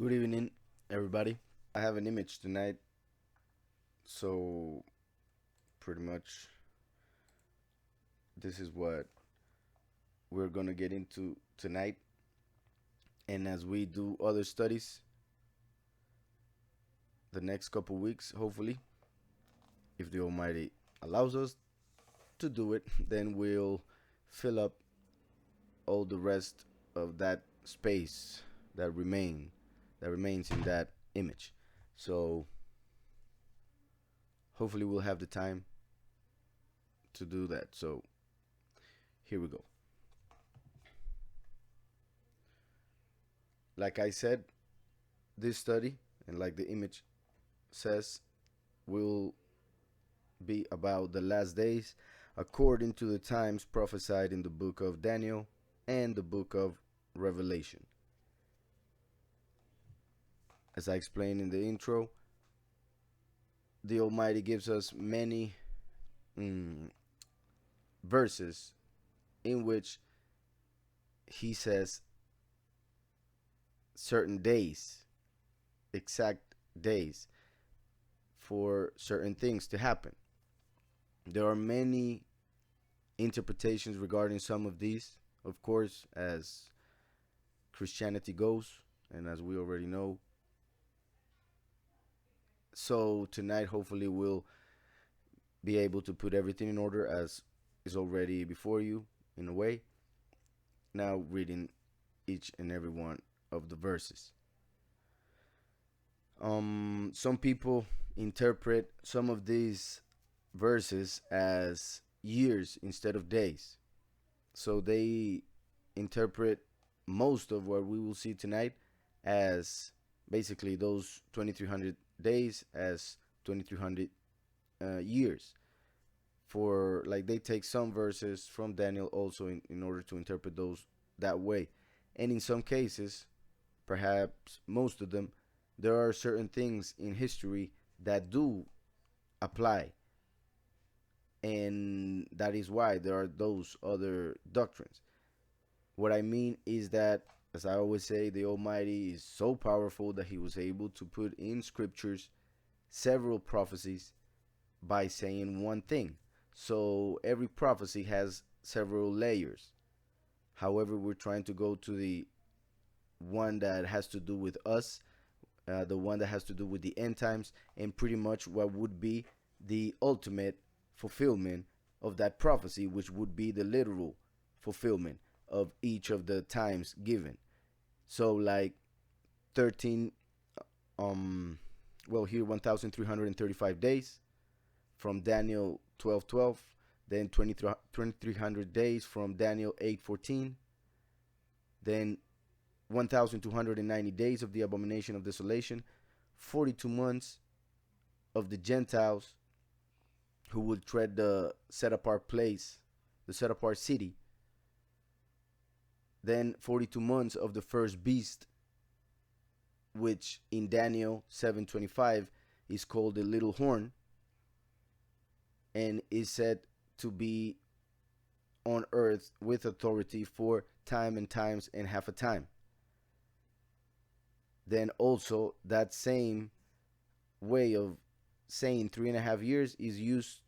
Good evening, everybody. I have an image tonight, so pretty much this is what we're gonna get into tonight. And as we do other studies the next couple weeks, hopefully, if the Almighty allows us to do it, then we'll fill up all the rest of that space that remains in that image. So hopefully we'll have the time to do that. So here we go. Like I said, this study, and like the image says, will be about the last days according to the times prophesied in the book of Daniel and the book of Revelation. As I explained in the intro, the Almighty gives us many verses in which He says certain days, exact days, for certain things to happen. There are many interpretations regarding some of these, of course, as Christianity goes, and as we already know. So tonight, hopefully, we'll be able to put everything in order as is already before you, in a way. Now, reading each and every one of the verses. Some people interpret some of these verses as years instead of days. So they interpret most of what we will see tonight as basically those 2300 days as 2300 years. For like they take some verses from Daniel also in order to interpret those that way. And in some cases, perhaps most of them, there are certain things in history that do apply, and that is why there are those other doctrines. What I mean is that, as I always say, the Almighty is so powerful that He was able to put in scriptures several prophecies by saying one thing. So every prophecy has several layers. However, we're trying to go to the one that has to do with us, the one that has to do with the end times, and pretty much what would be the ultimate fulfillment of that prophecy, which would be the literal fulfillment of each of the times given. So like 13 here 1335 days from Daniel 12:12, then 2300 days from Daniel 8:14, then 1290 days of the abomination of desolation, 42 months of the Gentiles who would tread the set apart place, the set apart city, then 42 months of the first beast, which in Daniel 7:25 is called the little horn and is said to be on earth with authority for time and times and half a time. Then also that same way of saying 3.5 years is used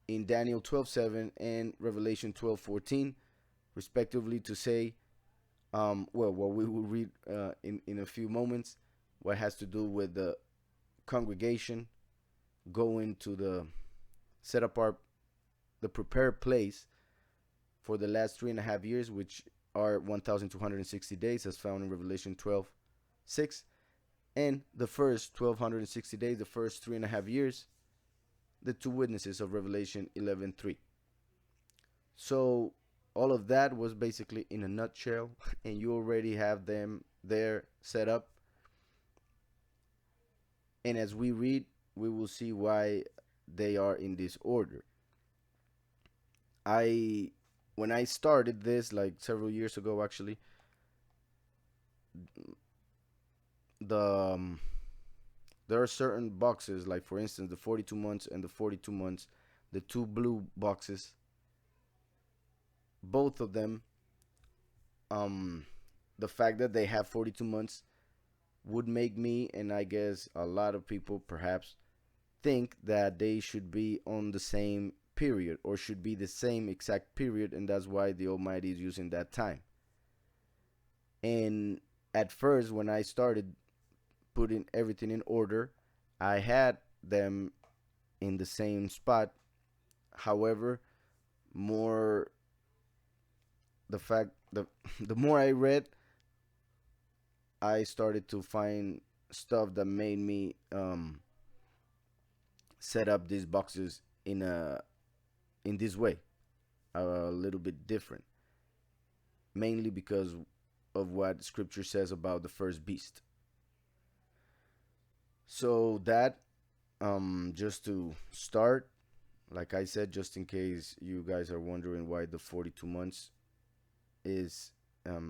in Daniel 12:7 and Revelation 12:14, respectively, to say, what we will read in a few moments, what has to do with the congregation going to the set apart, the prepared place for the last 3.5 years, which are 1260 days, as found in Revelation 12:6, and the first 1260 days, the first 3.5 years, the two witnesses of Revelation 11:3. So all of that was basically in a nutshell, and you already have them there set up. And as we read, we will see why they are in this order. When I started this, like several years ago, actually, the there are certain boxes, like for instance, the 42 months and the 42 months, the two blue boxes. Both of them, the fact that they have 42 months would make me, and I guess a lot of people perhaps, think that they should be on the same period or should be the same exact period, and that's why the Almighty is using that time. And at first, when I started putting everything in order, I had them in the same spot. However, more the fact the the more I read, I started to find stuff that made me set up these boxes in this way, a little bit different, mainly because of what Scripture says about the first beast. So that just to start, like I said, just in case you guys are wondering why the 42 months is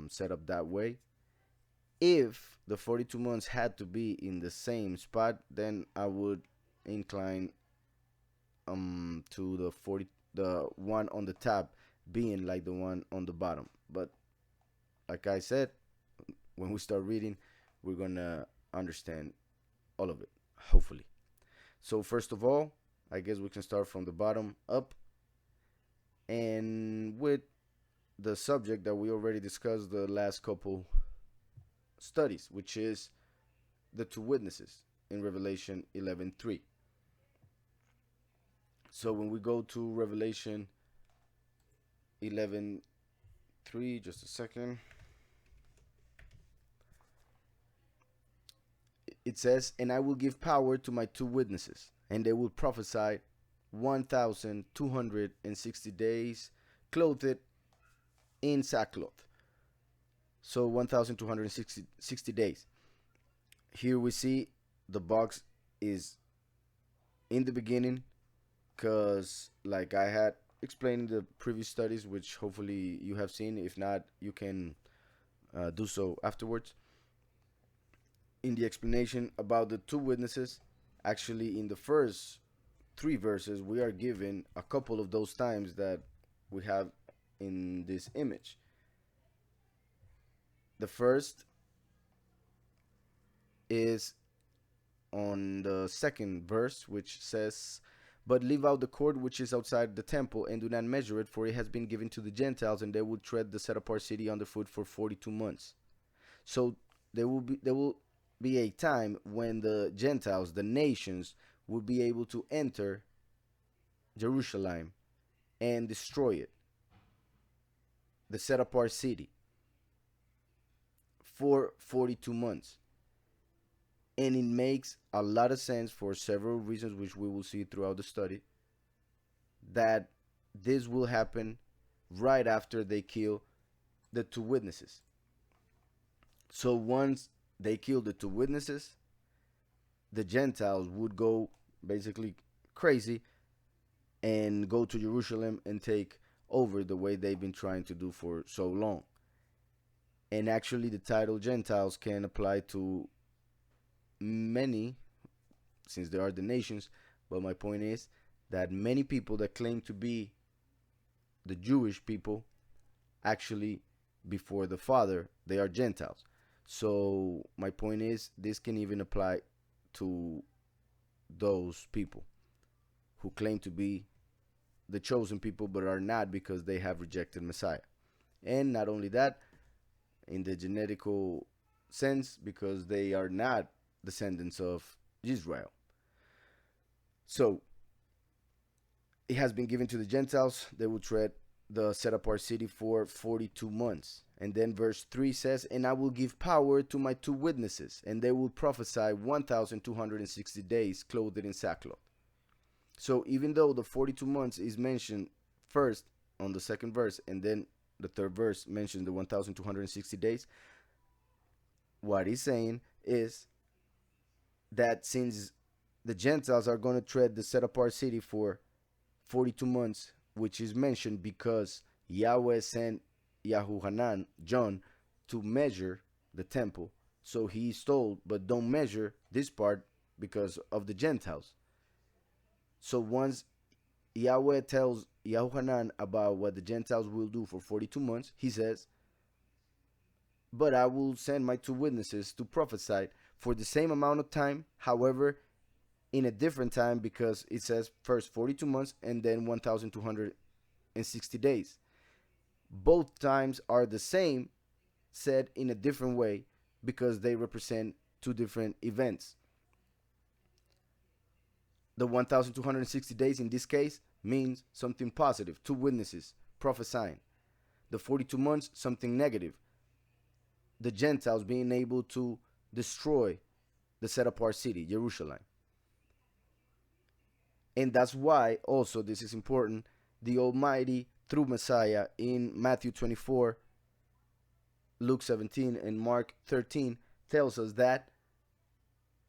set up that way. If the 42 months had to be in the same spot, then I would incline to the one on the top being like the one on the bottom. But like I said, when we start reading, we're gonna understand all of it, hopefully. So first of all, I guess we can start from the bottom up, and with the subject that we already discussed the last couple studies, which is the two witnesses in Revelation 11:3. So when we go to Revelation 11:3, just a second, it says, "And I will give power to my two witnesses, and they will prophesy 1,260 days, clothed in sackcloth." So 1,260 days. Here we see the box is in the beginning, because like I had explained in the previous studies, which hopefully you have seen. If not, you can do so afterwards. In the explanation about the two witnesses, actually in the first three verses, we are given a couple of those times that we have in this image. The first is on the second verse, which says, "But leave out the court which is outside the temple, and do not measure it, for it has been given to the Gentiles, and they will tread the set apart city underfoot for 42 months." So there will be a time when the Gentiles, the nations, will be able to enter Jerusalem and destroy it, the set apart city, for 42 months. And it makes a lot of sense for several reasons, which we will see throughout the study, that this will happen right after they kill the two witnesses. So once they kill the two witnesses, the Gentiles would go basically crazy and go to Jerusalem and take over the way they've been trying to do for so long. And actually, the title Gentiles can apply to many, since they are the nations. But my point is that many people that claim to be the Jewish people, actually, before the Father, they are Gentiles. So my point is, this can even apply to those people who claim to be the chosen people but are not, because they have rejected Messiah. And not only that, in the genetical sense, because they are not descendants of Israel. So it has been given to the Gentiles. They will tread the set apart city for 42 months. And then verse 3 says, "And I will give power to my two witnesses, and they will prophesy 1,260 days, clothed in sackcloth." So even though the 42 months is mentioned first on the second verse, and then the third verse mentions the 1,260 days, what he's saying is that since the Gentiles are going to tread the set apart city for 42 months, which is mentioned because Yahweh sent Yahuhanan, John, to measure the temple. So he is told, but don't measure this part because of the Gentiles. So once Yahweh tells Yahuhanan about what the Gentiles will do for 42 months, he says, But I will send my two witnesses to prophesy for the same amount of time, however, in a different time, because it says first 42 months and then 1,260 days. Both times are the same, said in a different way, because they represent two different events. The 1,260 days in this case means something positive, two witnesses prophesying. The 42 months, something negative, the Gentiles being able to destroy the set apart city, Jerusalem. And that's why, also, this is important, the Almighty, through Messiah, in Matthew 24, Luke 17, and Mark 13, tells us that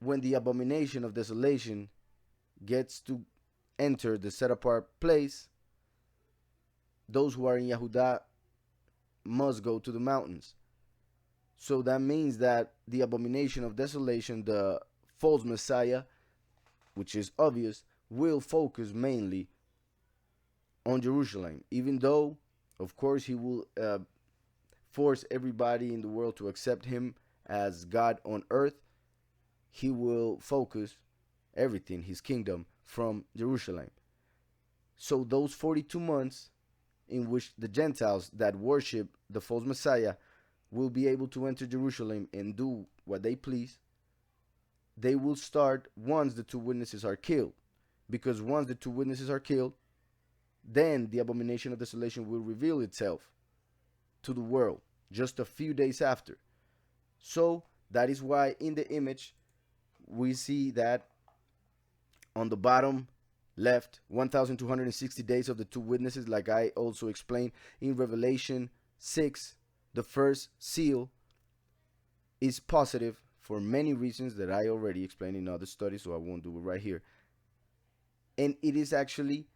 when the abomination of desolation gets to enter the set apart place, those who are in Yehudah must go to the mountains. So that means that the abomination of desolation, the false Messiah, which is obvious, will focus mainly on Jerusalem, even though, of course, he will force everybody in the world to accept him as God on earth. He will focus everything, his kingdom, from Jerusalem. So those 42 months in which the Gentiles that worship the false Messiah will be able to enter Jerusalem and do what they please, they will start once the two witnesses are killed. Because once the two witnesses are killed, then the abomination of desolation will reveal itself to the world just a few days after. So that is why in the image we see that on the bottom left 1,260 days of the two witnesses, like I also explained in Revelation 6. The first seal is positive for many reasons that I already explained in other studies, so I won't do it right here. And it is actually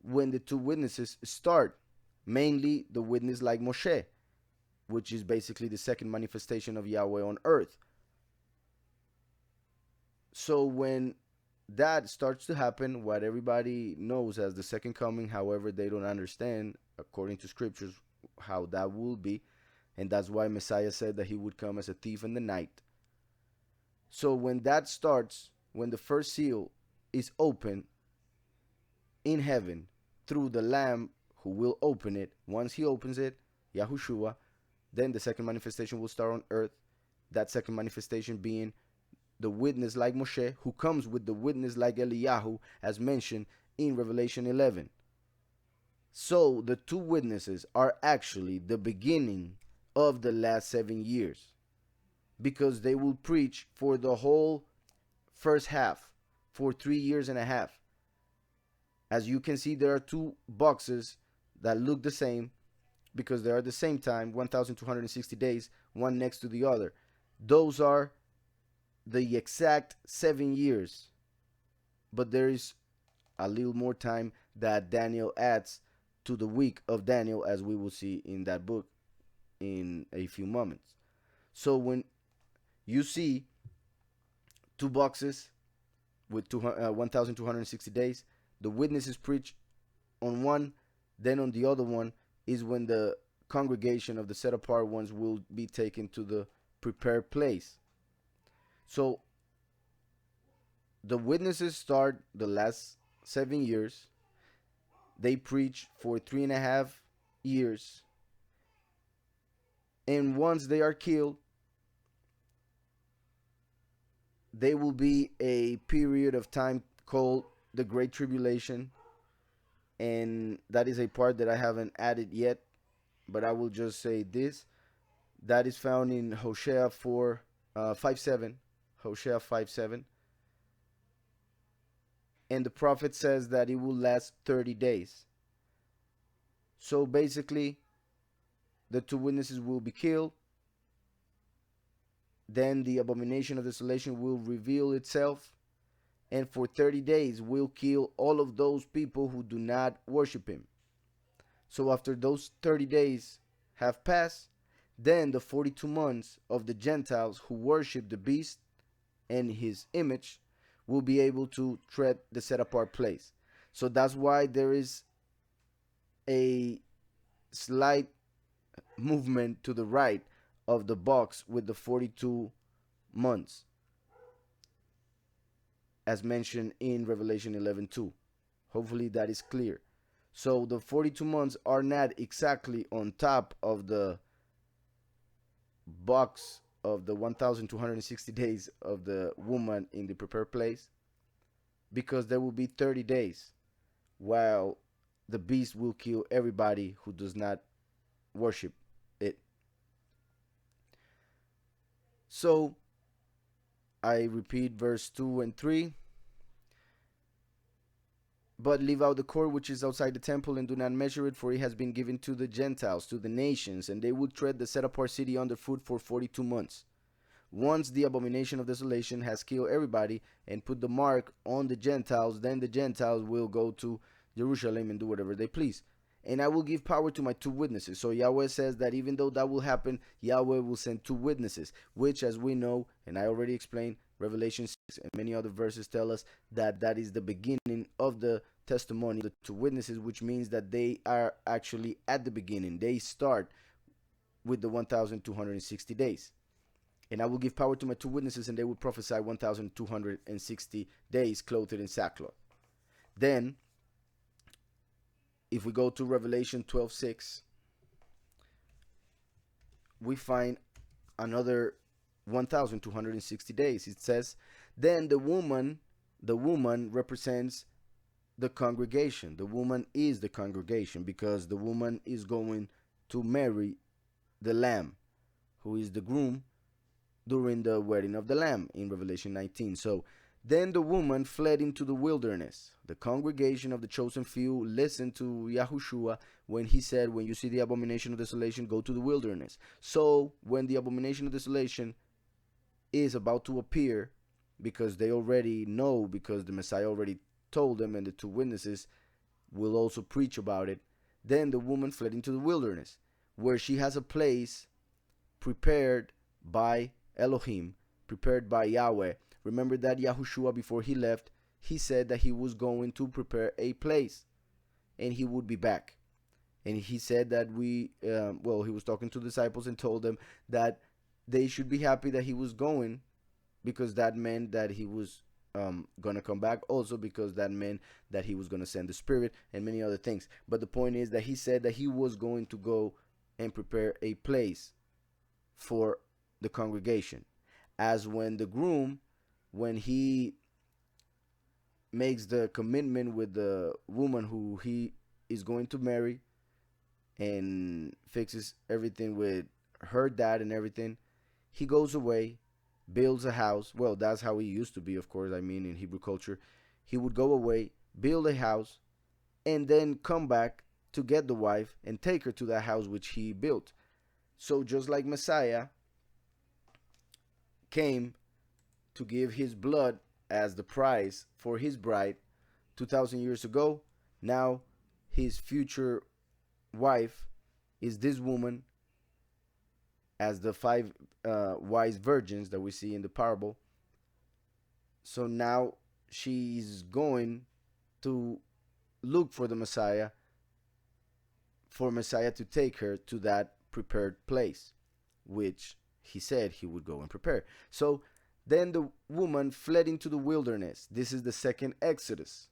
when the two witnesses start, mainly the witness like Moshe, which is basically the second manifestation of Yahweh on earth. So when that starts to happen, what everybody knows as the second coming, however, they don't understand, according to scriptures, how that will be. And that's why Messiah said that he would come as a thief in the night. So when that starts, when the first seal is open in heaven through the Lamb who will open it, once he opens it, Yahushua, then the second manifestation will start on earth. That second manifestation being the witness like Moshe, who comes with the witness like Eliyahu, as mentioned in Revelation 11. So the two witnesses are actually the beginning of the last 7 years, because they will preach for the whole first half, for 3 years and a half. As you can see, there are two boxes that look the same because they are the same time, 1,260 days, one next to the other. Those are the exact 7 years, but there is a little more time that Daniel adds to the week of Daniel, as we will see in that book in a few moments. So when you see two boxes with 1,260 days, the witnesses preach on one, then on the other one is when the congregation of the set apart ones will be taken to the prepared place. So the witnesses start the last 7 years. They preach for 3.5 years. And once they are killed, there will be a period of time called the Great Tribulation. And that is a part that I haven't added yet, but I will just say this. That is found in Hosea 4, 5:7. Hosea 5:7. And the prophet says that it will last 30 days. So basically, the two witnesses will be killed. Then the abomination of desolation will reveal itself. And for 30 days will kill all of those people who do not worship him. So after those 30 days have passed, then the 42 months of the Gentiles who worship the beast and his image will be able to tread the set apart place. So that's why there is a slight movement to the right of the box with the 42 months, as mentioned in Revelation 11:2. Hopefully that is clear. So the 42 months are not exactly on top of the box of the 1260 days of the woman in the prepared place, because there will be 30 days while the beast will kill everybody who does not worship it. So I repeat verse 2 and 3. But leave out the court which is outside the temple, and do not measure it, for it has been given to the Gentiles, to the nations, and they will tread the set apart city underfoot for 42 months. Once the abomination of desolation has killed everybody and put the mark on the Gentiles, then the Gentiles will go to Jerusalem and do whatever they please. And I will give power to my two witnesses. So Yahweh says that even though that will happen, Yahweh will send two witnesses, which, as we know, and I already explained, Revelation 6 and many other verses tell us that that is the beginning of the testimony of the two witnesses, which means that they are actually at the beginning. They start with the 1260 days. And I will give power to my two witnesses, and they will prophesy 1260 days, clothed in sackcloth. Then, if we go to Revelation 12:6, we find another 1260 days. It says, then the woman represents the congregation. The woman is the congregation, because the woman is going to marry the Lamb, who is the groom, during the wedding of the Lamb in Revelation 19. So then the woman fled into the wilderness. The congregation of the chosen few listened to Yahushua when he said, when you see the abomination of desolation, go to the wilderness. So when the abomination of desolation is about to appear, because they already know, because the Messiah already told them, and the two witnesses will also preach about it, then the woman fled into the wilderness, where she has a place prepared by Elohim, prepared by Yahweh. Remember that Yahushua, before he left, he said that he was going to prepare a place and he would be back. And he said that he was talking to the disciples and told them that they should be happy that he was going, because that meant that he was going to come back, also because that meant that he was going to send the Spirit and many other things. But the point is that he said that he was going to go and prepare a place for the congregation, as when the groom, when he makes the commitment with the woman who he is going to marry and fixes everything with her dad and everything, he goes away, builds a house. Well, that's how he used to be, of course. I mean, in Hebrew culture, he would go away, build a house, and then come back to get the wife and take her to that house which he built. So just like Messiah came to give his blood as the price for his bride 2,000 years ago, now his future wife is this woman, as the five wise virgins that we see in the parable. So now she's going to look for the Messiah, for Messiah to take her to that prepared place, which he said he would go and prepare. So then the woman fled into the wilderness. This is the second Exodus.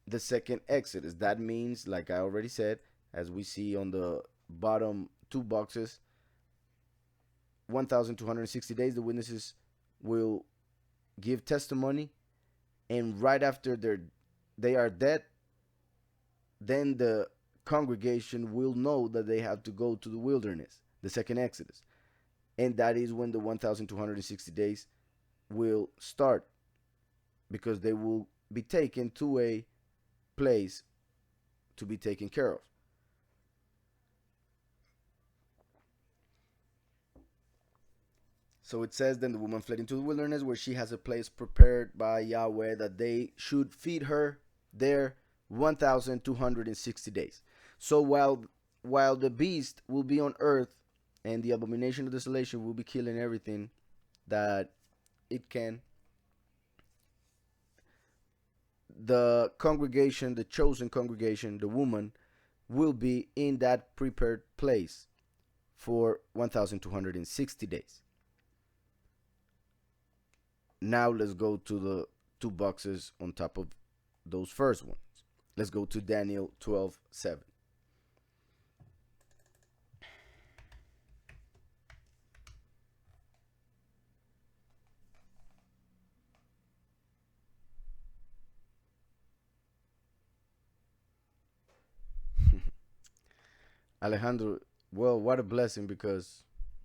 The second Exodus. That means, like I already said, as we see on the bottom two boxes, 1260 days the witnesses will give testimony, and right after they are dead, then the congregation will know that they have to go to the wilderness, the second Exodus. And that is when the 1260 days will start, because they will be taken to a place to be taken care of. So it says, then the woman fled into the wilderness, where she has a place prepared by Yahweh, that they should feed her there 1260 days. So while the beast will be on earth, and the abomination of desolation will be killing everything that it can, the congregation, the chosen congregation, the woman, will be in that prepared place for 1,260 days. Now let's go to the two boxes on top of those first ones. Let's go to Daniel 12:7. Alejandro, well, what a blessing, because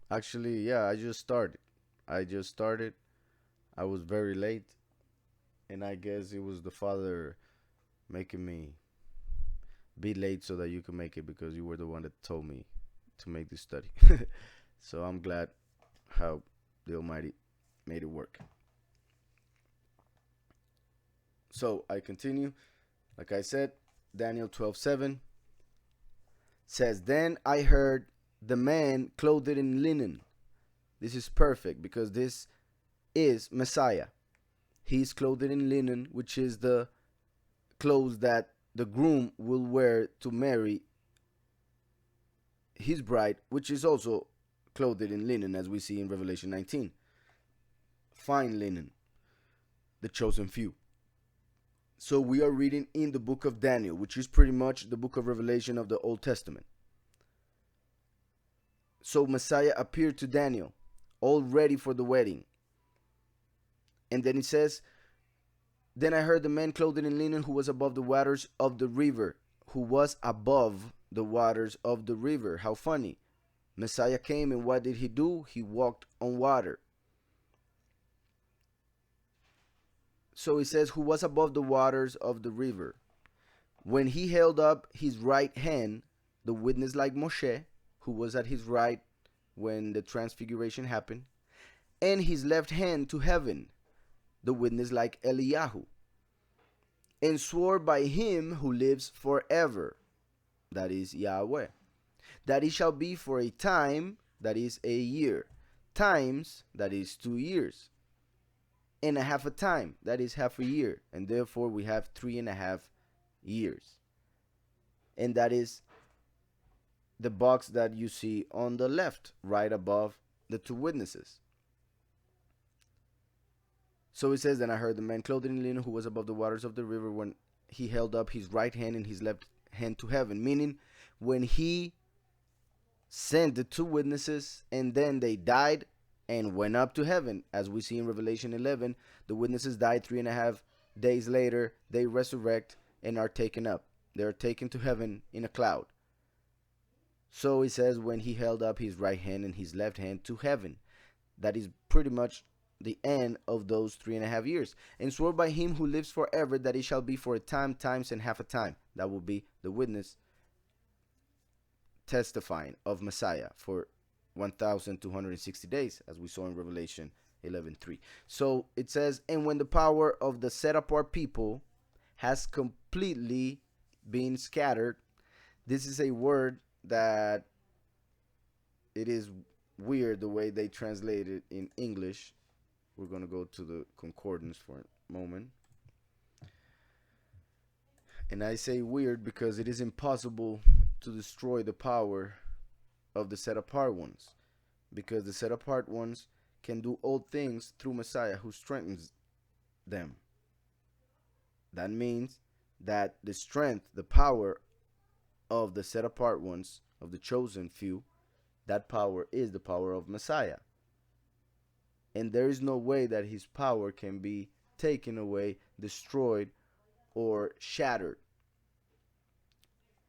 actually, yeah, I just started. I just started. I was very late, and I guess it was the Father making me be late so that you could make it, because you were the one that told me to make this study. So I'm glad how the Almighty made it work. So I continue. Like I said, Daniel 12:7 says, "Then I heard the man clothed in linen." This is perfect because this is Messiah. He's clothed in linen, which is the clothes that the groom will wear to marry his bride, which is also clothed in linen, as we see in Revelation 19. Fine linen, the chosen few. So we are reading in the book of Daniel, which is pretty much the book of Revelation of the Old Testament. So Messiah appeared to Daniel, all ready for the wedding. And then it says, "Then I heard the man clothed in linen who was above the waters of the river." Who was above the waters of the river. How funny. Messiah came, and what did he do? He walked on water. So it says, who was above the waters of the river. When he held up his right hand, the witness like Moshe, who was at his right when the transfiguration happened, and his left hand to heaven, the witness like Eliyahu, and swore by him who lives forever, that is Yahweh, that it shall be for a time, that is a year, times, that is 2 years, and a half a time, that is half a year, and therefore we have 3.5 years. And that is the box that you see on the left, right above the two witnesses. So it says, "Then I heard the man clothed in linen who was above the waters of the river when he held up his right hand and his left hand to heaven." Meaning, when he sent the two witnesses and then they died and went up to heaven, as we see in Revelation 11, the witnesses died 3.5 days later, they resurrect and are taken up. They are taken to heaven in a cloud. So it says, when he held up his right hand and his left hand to heaven. That is pretty much the end of those 3.5 years. "And swore by him who lives forever that it shall be for a time, times, and half a time." That will be the witness testifying of Messiah for 1,260 days, as we saw in Revelation 11:3. So it says, "And when the power of the set apart people has completely been scattered." This is a word that it is weird the way they translate it in English. We're going to go to the concordance for a moment. And I say weird because it is impossible to destroy the power of the set apart ones, because the set apart ones can do all things through Messiah who strengthens them. That means that the strength, the power of the set apart ones, of the chosen few, that power is the power of Messiah. And there is no way that his power can be taken away, destroyed, or shattered.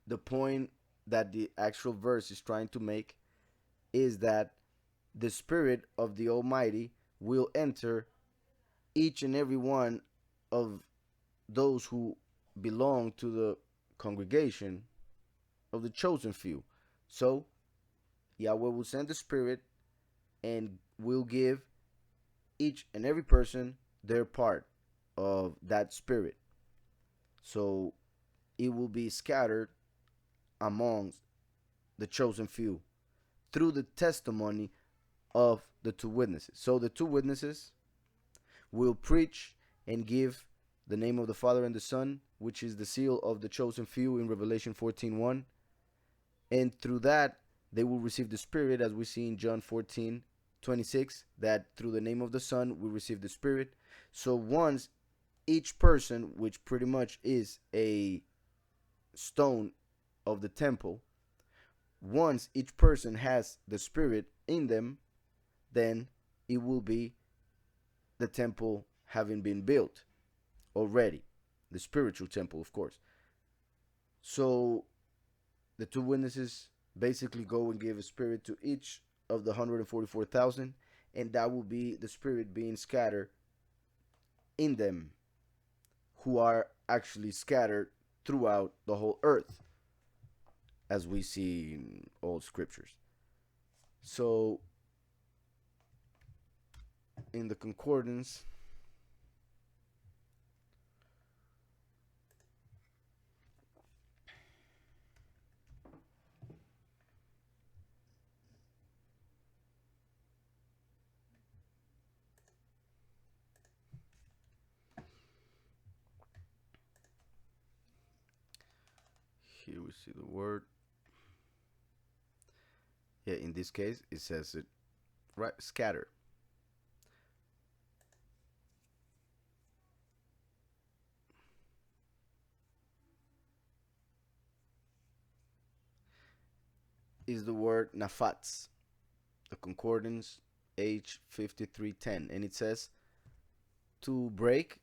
The point that the actual verse is trying to make is that the Spirit of the Almighty will enter each and every one of those who belong to the congregation of the chosen few. So Yahweh will send the Spirit and will give each and every person their part of that Spirit. So it will be scattered amongst the chosen few through the testimony of the two witnesses. So the two witnesses will preach and give the name of the Father and the Son, which is the seal of the chosen few in Revelation 14:1. And through that, they will receive the Spirit, as we see in John 14:26, that through the name of the Son we receive the Spirit. So once each person, which pretty much is a stone of the temple, once each person has the Spirit in them, then it will be the temple having been built already, the spiritual temple, of course. So the two witnesses basically go and give a spirit to each of the 144,000, and that will be the spirit being scattered in them, who are actually scattered throughout the whole earth, as we see in all scriptures. So in the concordance, here we see the word. Yeah, in this case, it says it right, scatter. Is the word nafats, the concordance H5310, and it says to break,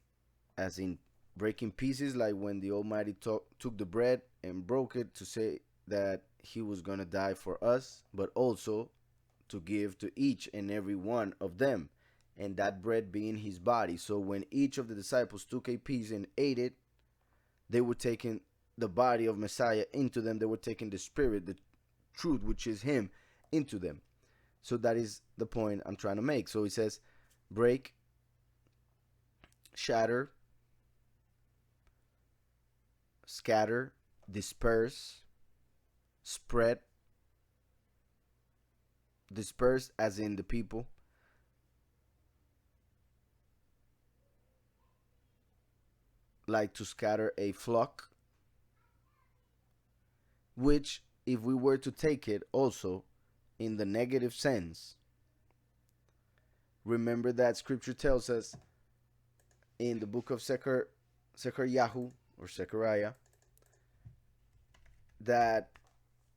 as in breaking pieces, like when the Almighty took the bread and broke it to say that He was going to die for us, but also to give to each and every one of them, and that bread being His body. So when each of the disciples took a piece and ate it, they were taking the body of Messiah into them. They were taking the Spirit, the truth, which is Him, into them. So that is the point I'm trying to make. So He says, break, shatter, scatter, disperse, spread. Disperse as in the people. Like to scatter a flock. Which, if we were to take it also in the negative sense, remember that scripture tells us in the book of Zechariah or Zechariah that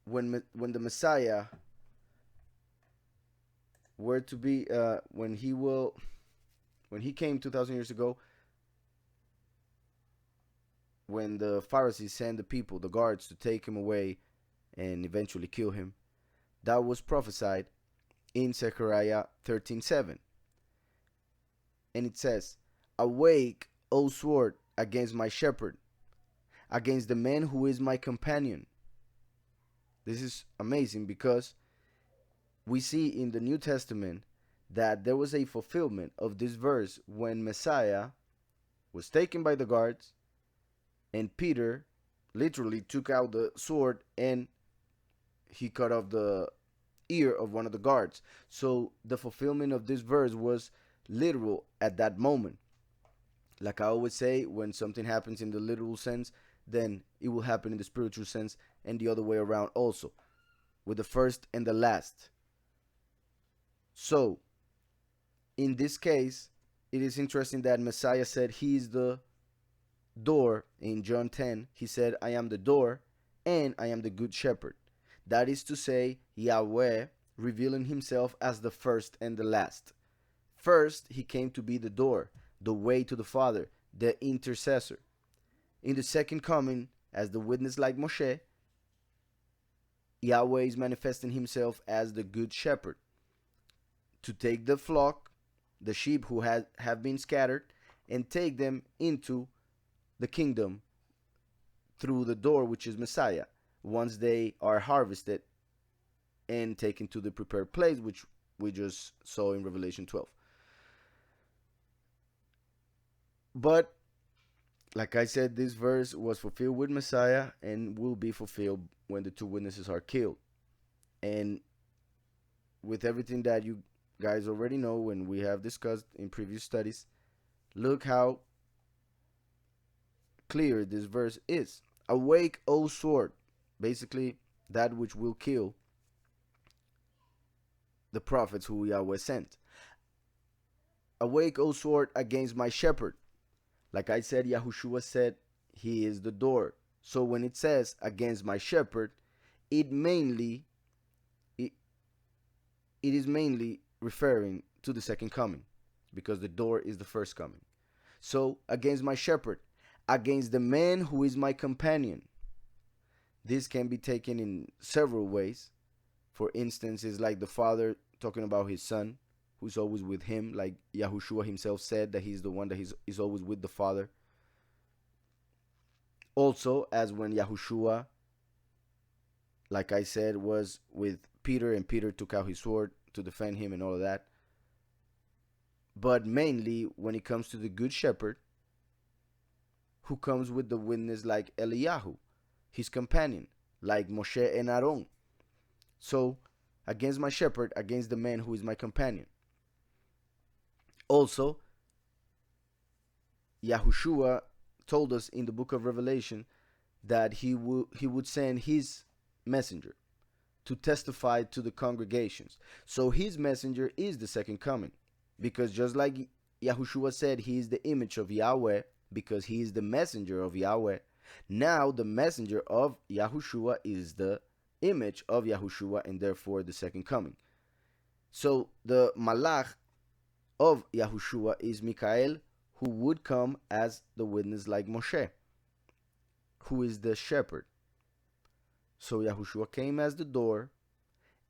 when the Messiah were to be when he came 2,000 years ago, when the Pharisees sent the people, the guards, to take him away and eventually kill him, that was prophesied in Zechariah 13:7, and it says, "Awake, O sword, against my shepherd, against the man who is my companion." This is amazing because we see in the New Testament that there was a fulfillment of this verse when Messiah was taken by the guards and Peter literally took out the sword and he cut off the ear of one of the guards. So the fulfillment of this verse was literal at that moment. Like I always say, when something happens in the literal sense, then it will happen in the spiritual sense, and the other way around also, with the first and the last. So in this case, it is interesting that Messiah said he is the door. In John 10, he said, "I am the door and I am the good shepherd." That is to say, Yahweh revealing Himself as the first and the last. First, He came to be the door, the way to the Father, the intercessor. In the second coming, as the witness like Moshe, Yahweh is manifesting Himself as the good shepherd, to take the flock, the sheep who have been scattered, and take them into the kingdom through the door, which is Messiah, once they are harvested and taken to the prepared place, which we just saw in Revelation 12. But like I said, this verse was fulfilled with Messiah and will be fulfilled when the two witnesses are killed. And with everything that you guys already know and we have discussed in previous studies, look how clear this verse is. "Awake, O sword," basically that which will kill, the prophets who Yahweh sent. Awake, O sword, against my shepherd. Like I said, Yahushua said he is the door. So when it says against my shepherd, it it is mainly referring to the second coming, because the door is the first coming. So against my shepherd, against the man who is my companion. This can be taken in several ways. For instance, it's like the father talking about his son, who's always with him, like Yahushua himself said that he's the one that is always with the father. Also, as when Yahushua, like I said, was with Peter, and Peter took out his sword to defend him and all of that. But mainly when it comes to the good shepherd, who comes with the witness like Eliyahu, his companion, like Moshe and Aaron. So, against my shepherd, against the man who is my companion. Also, Yahushua told us in the book of Revelation that he would send his messenger to testify to the congregations. So his messenger is the second coming, because just like Yahushua said he is the image of Yahweh, because he is the messenger of Yahweh, now the messenger of Yahushua is the image of Yahushua, and therefore the second coming. So the Malach of Yahushua is Michael, who would come as the witness like Moshe, who is the shepherd. So Yahushua came as the door,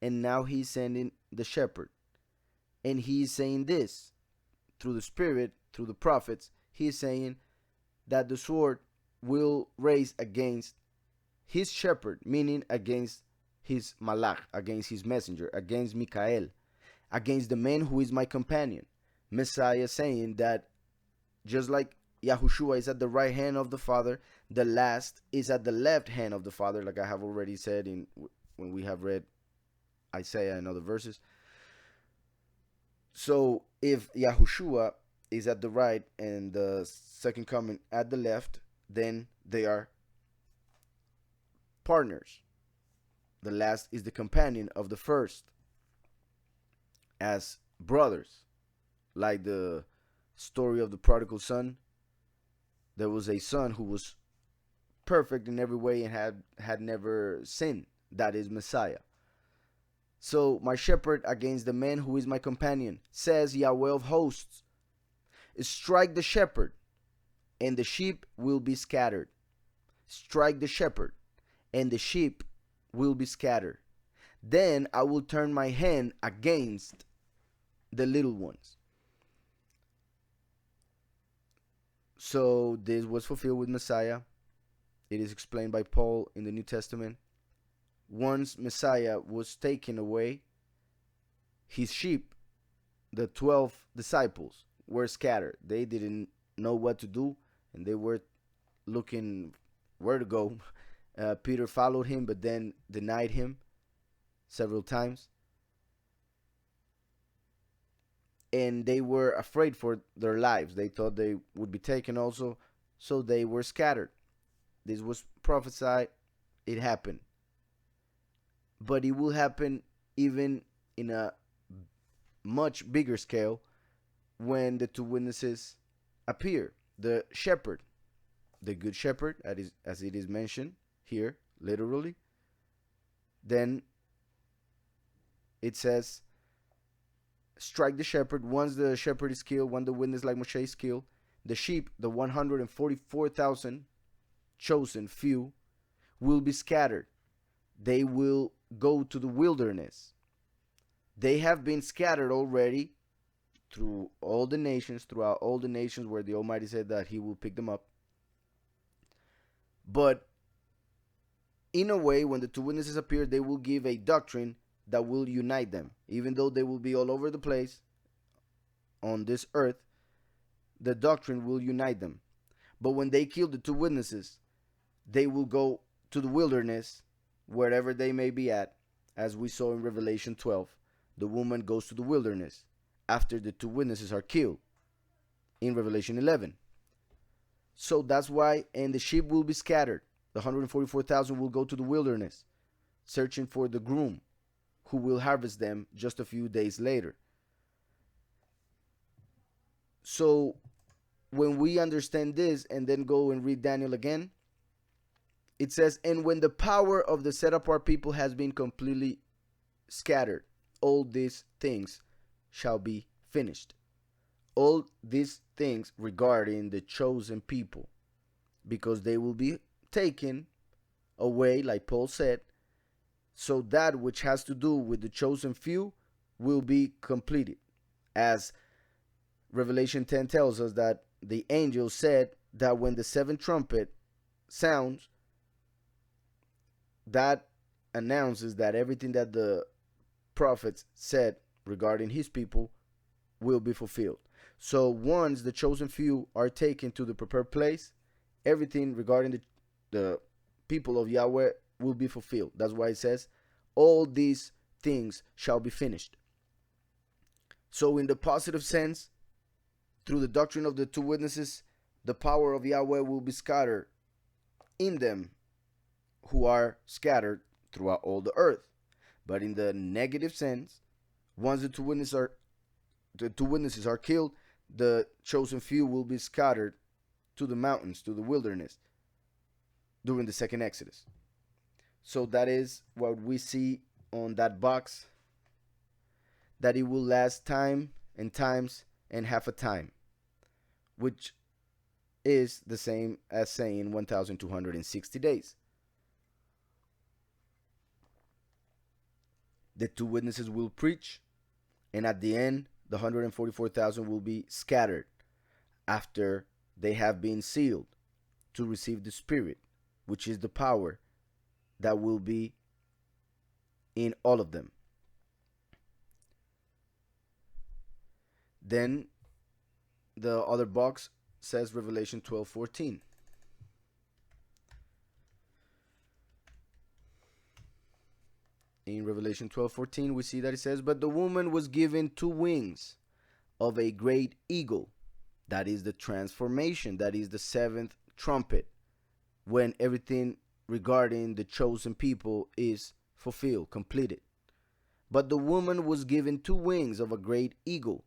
and now he's sending the shepherd. And he's saying this through the Spirit, through the prophets. He's saying that the sword will raise against his shepherd, meaning against his malach, against his messenger, against Michael, against the man who is my companion. Messiah saying that just like Yahushua is at the right hand of the Father, the last is at the left hand of the Father, like I have already said when we have read Isaiah and other verses. So if Yahushua is at the right and the second coming at the left, then they are partners. The last is the companion of the first, as brothers. Like the story of the prodigal son, there was a son who was perfect in every way and had never sinned. That is Messiah. So my shepherd against the man who is my companion, says Yahweh of hosts. Strike the shepherd, and the sheep will be scattered. Strike the shepherd, and the sheep will be scattered. Then I will turn my hand against the little ones. So this was fulfilled with Messiah. It is explained by Paul in the New Testament. Once Messiah was taken away, his sheep, the 12 disciples, were scattered. They didn't know what to do, and they were looking where to go. Peter followed him, but then denied him several times. And they were afraid for their lives. They thought they would be taken also, so they were scattered. This was prophesied. It happened. But it will happen even in a much bigger scale when the two witnesses appear. The shepherd, the good shepherd, as it is mentioned here, literally. Then it says, strike the shepherd. Once the shepherd is killed, when the witness like Moshe is killed, the sheep, the 144,000 chosen few, will be scattered. They will go to the wilderness. They have been scattered already throughout all the nations where the Almighty said that he will pick them up. But in a way, when the two witnesses appear, they will give a doctrine that will unite them. Even though they will be all over the place on this earth, the doctrine will unite them. But when they kill the two witnesses, they will go to the wilderness, wherever they may be at, as we saw in Revelation 12. The woman goes to the wilderness after the two witnesses are killed in Revelation 11. So that's why, and the sheep will be scattered. The 144,000 will go to the wilderness, searching for the groom, who will harvest them just a few days later. So when we understand this and then go and read Daniel again, it says, and when the power of the set apart people has been completely scattered, all these things shall be finished. All these things regarding the chosen people, because they will be taken away, like Paul said. So that which has to do with the chosen few will be completed. As Revelation 10 tells us, that the angel said that when the seventh trumpet sounds, that announces that everything that the prophets said regarding his people will be fulfilled. So once the chosen few are taken to the prepared place, everything regarding the people of Yahweh will be fulfilled. That's why it says, all these things shall be finished. So in the positive sense, through the doctrine of the two witnesses, the power of Yahweh will be scattered in them who are scattered throughout all the earth. But in the negative sense, once the two witnesses are killed, the chosen few will be scattered to the mountains, to the wilderness, during the second Exodus. So that is what we see on that box, that it will last time and times and half a time, which is the same as saying 1,260 days. The two witnesses will preach, and at the end, the 144,000 will be scattered after they have been sealed to receive the Spirit, which is the power that will be in all of them. Then the other box says Revelation 12:14. In Revelation 12:14, we see that it says, but the woman was given 2 wings of a great eagle. That is the transformation. That is the seventh trumpet, when everything regarding the chosen people is fulfilled, completed. But the woman was given 2 wings of a great eagle.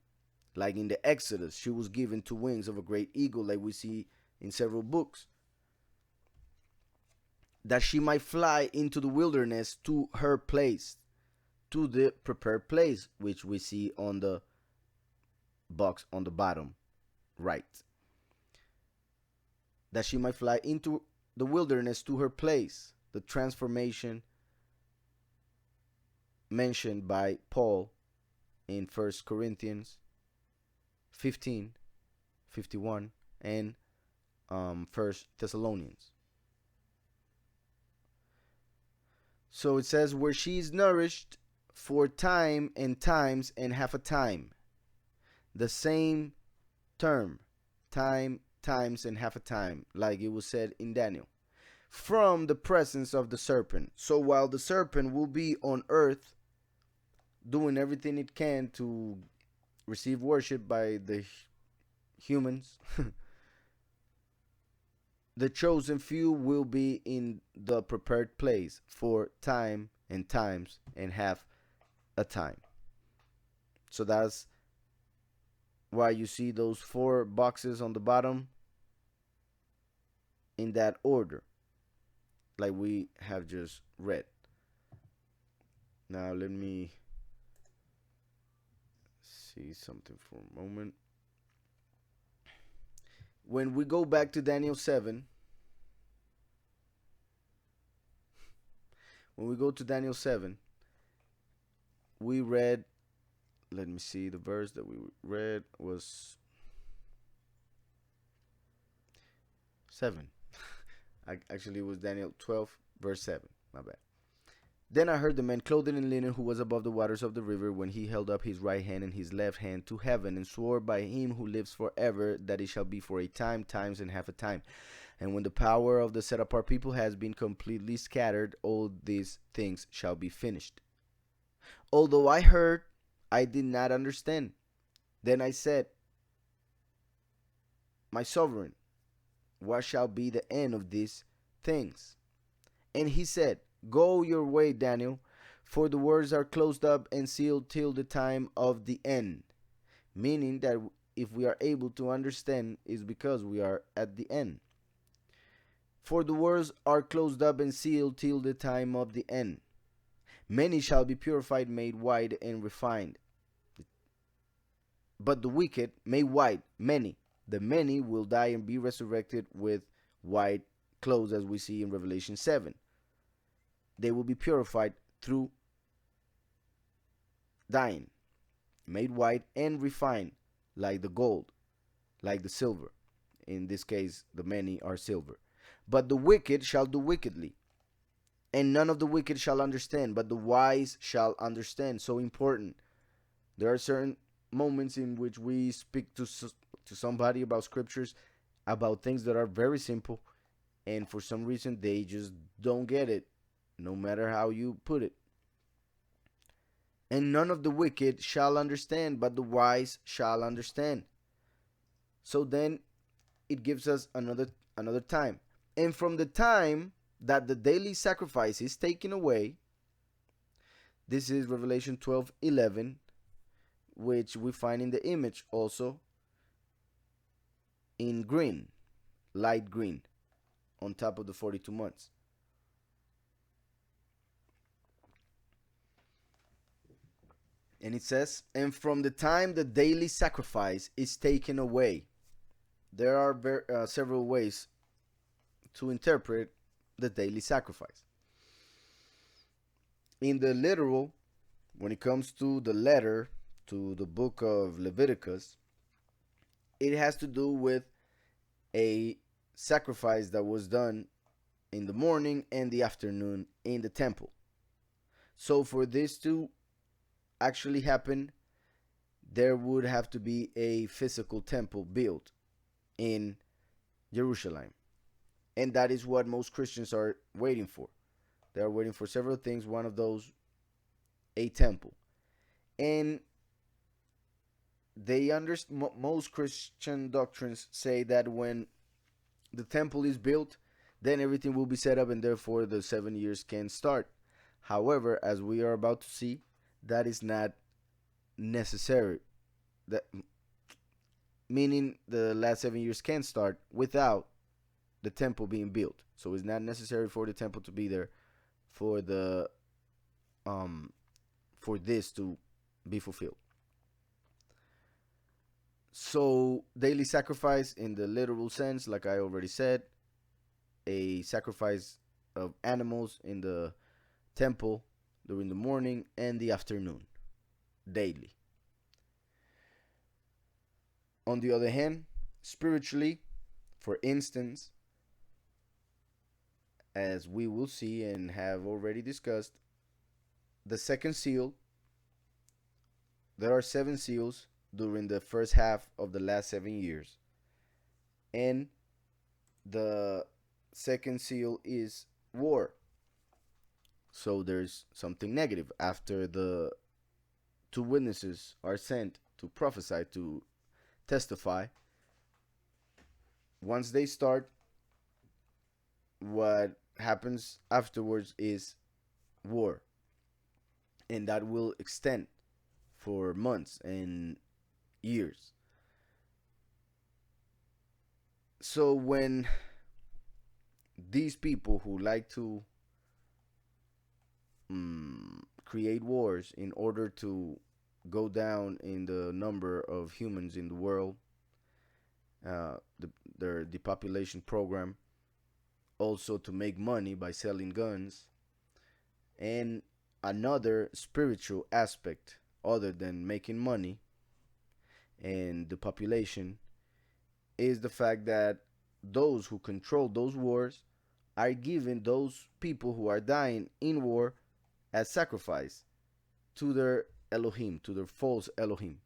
Like in the Exodus, she was given 2 wings of a great eagle, like we see in several books, that she might fly into the wilderness to her place, to the prepared place, which we see on the box on the bottom right. That she might fly into the wilderness to her place, the transformation mentioned by Paul in 1 Corinthians 15, 51, and 1 Thessalonians. So it says, where she is nourished for time and times and half a time. The same term, time, times, and half a time, like it was said in Daniel. From the presence of the serpent. So while the serpent will be on earth doing everything it can to receive worship by the humans, the chosen few will be in the prepared place for time and times and half a time. So that's why you see those 4 boxes on the bottom in that order, like we have just read. Now let me see something for a moment. When we go back to Daniel 7, we read, let me see, the verse that we read was 7. Actually, it was Daniel 12, verse 7. My bad. Then I heard the man clothed in linen who was above the waters of the river, when he held up his right hand and his left hand to heaven, and swore by him who lives forever that it shall be for a time, times, and half a time. And when the power of the set apart people has been completely scattered, all these things shall be finished. Although I heard, I did not understand. Then I said, my sovereign, what shall be the end of these things? And he said, go your way, Daniel, For the words are closed up and sealed till the time of the end. Meaning that if we are able to understand, is because we are at the end. For the words are closed up and sealed till the time of the end. Many shall be purified, made white, and refined. But the wicked, made white, many. The many will die and be resurrected with white clothes, as we see in Revelation 7. They will be purified through dying, made white and refined, like the gold, like the silver. In this case, the many are silver. But the wicked shall do wickedly, and none of the wicked shall understand, but the wise shall understand. So important. There are certain moments in which we speak to somebody about scriptures, about things that are very simple, and for some reason they just don't get it, no matter how you put it. And none of the wicked shall understand, but the wise shall understand. So then it gives us another time. And from the time that the daily sacrifice is taken away, this is Revelation 12:11, which we find in the image also in green, light green, on top of the 42 months. And it says, and from the time the daily sacrifice is taken away. There are several ways to interpret the daily sacrifice. In the literal, when it comes to the letter to the book of Leviticus, it has to do with a sacrifice that was done in the morning and the afternoon in the temple. So for this to actually happen, there would have to be a physical temple built in Jerusalem. And that is what most Christians are waiting for. They are waiting for several things, one of those, a temple. And they most Christian doctrines say that when the temple is built, then everything will be set up and therefore the 7 years can start. However, as we are about to see, that is not necessary. That meaning the last 7 years can start without the temple being built. So it's not necessary for the temple to be there for the for this to be fulfilled. So daily sacrifice in the literal sense, like I already said, a sacrifice of animals in the temple during the morning and the afternoon, daily. On the other hand, spiritually, for instance, as we will see and have already discussed, the second seal, there are 7 seals during the first half of the last 7 years. And the second seal is war. So there's something negative. After the 2 witnesses are sent to prophesy, to testify, once they start, what happens afterwards is war. And that will extend for months and years. So when these people who like to create wars in order to go down in the number of humans in the world, their depopulation program, also to make money by selling guns, and another spiritual aspect other than making money and the population is the fact that those who control those wars are giving those people who are dying in war as sacrifice to their Elohim, to their false Elohim,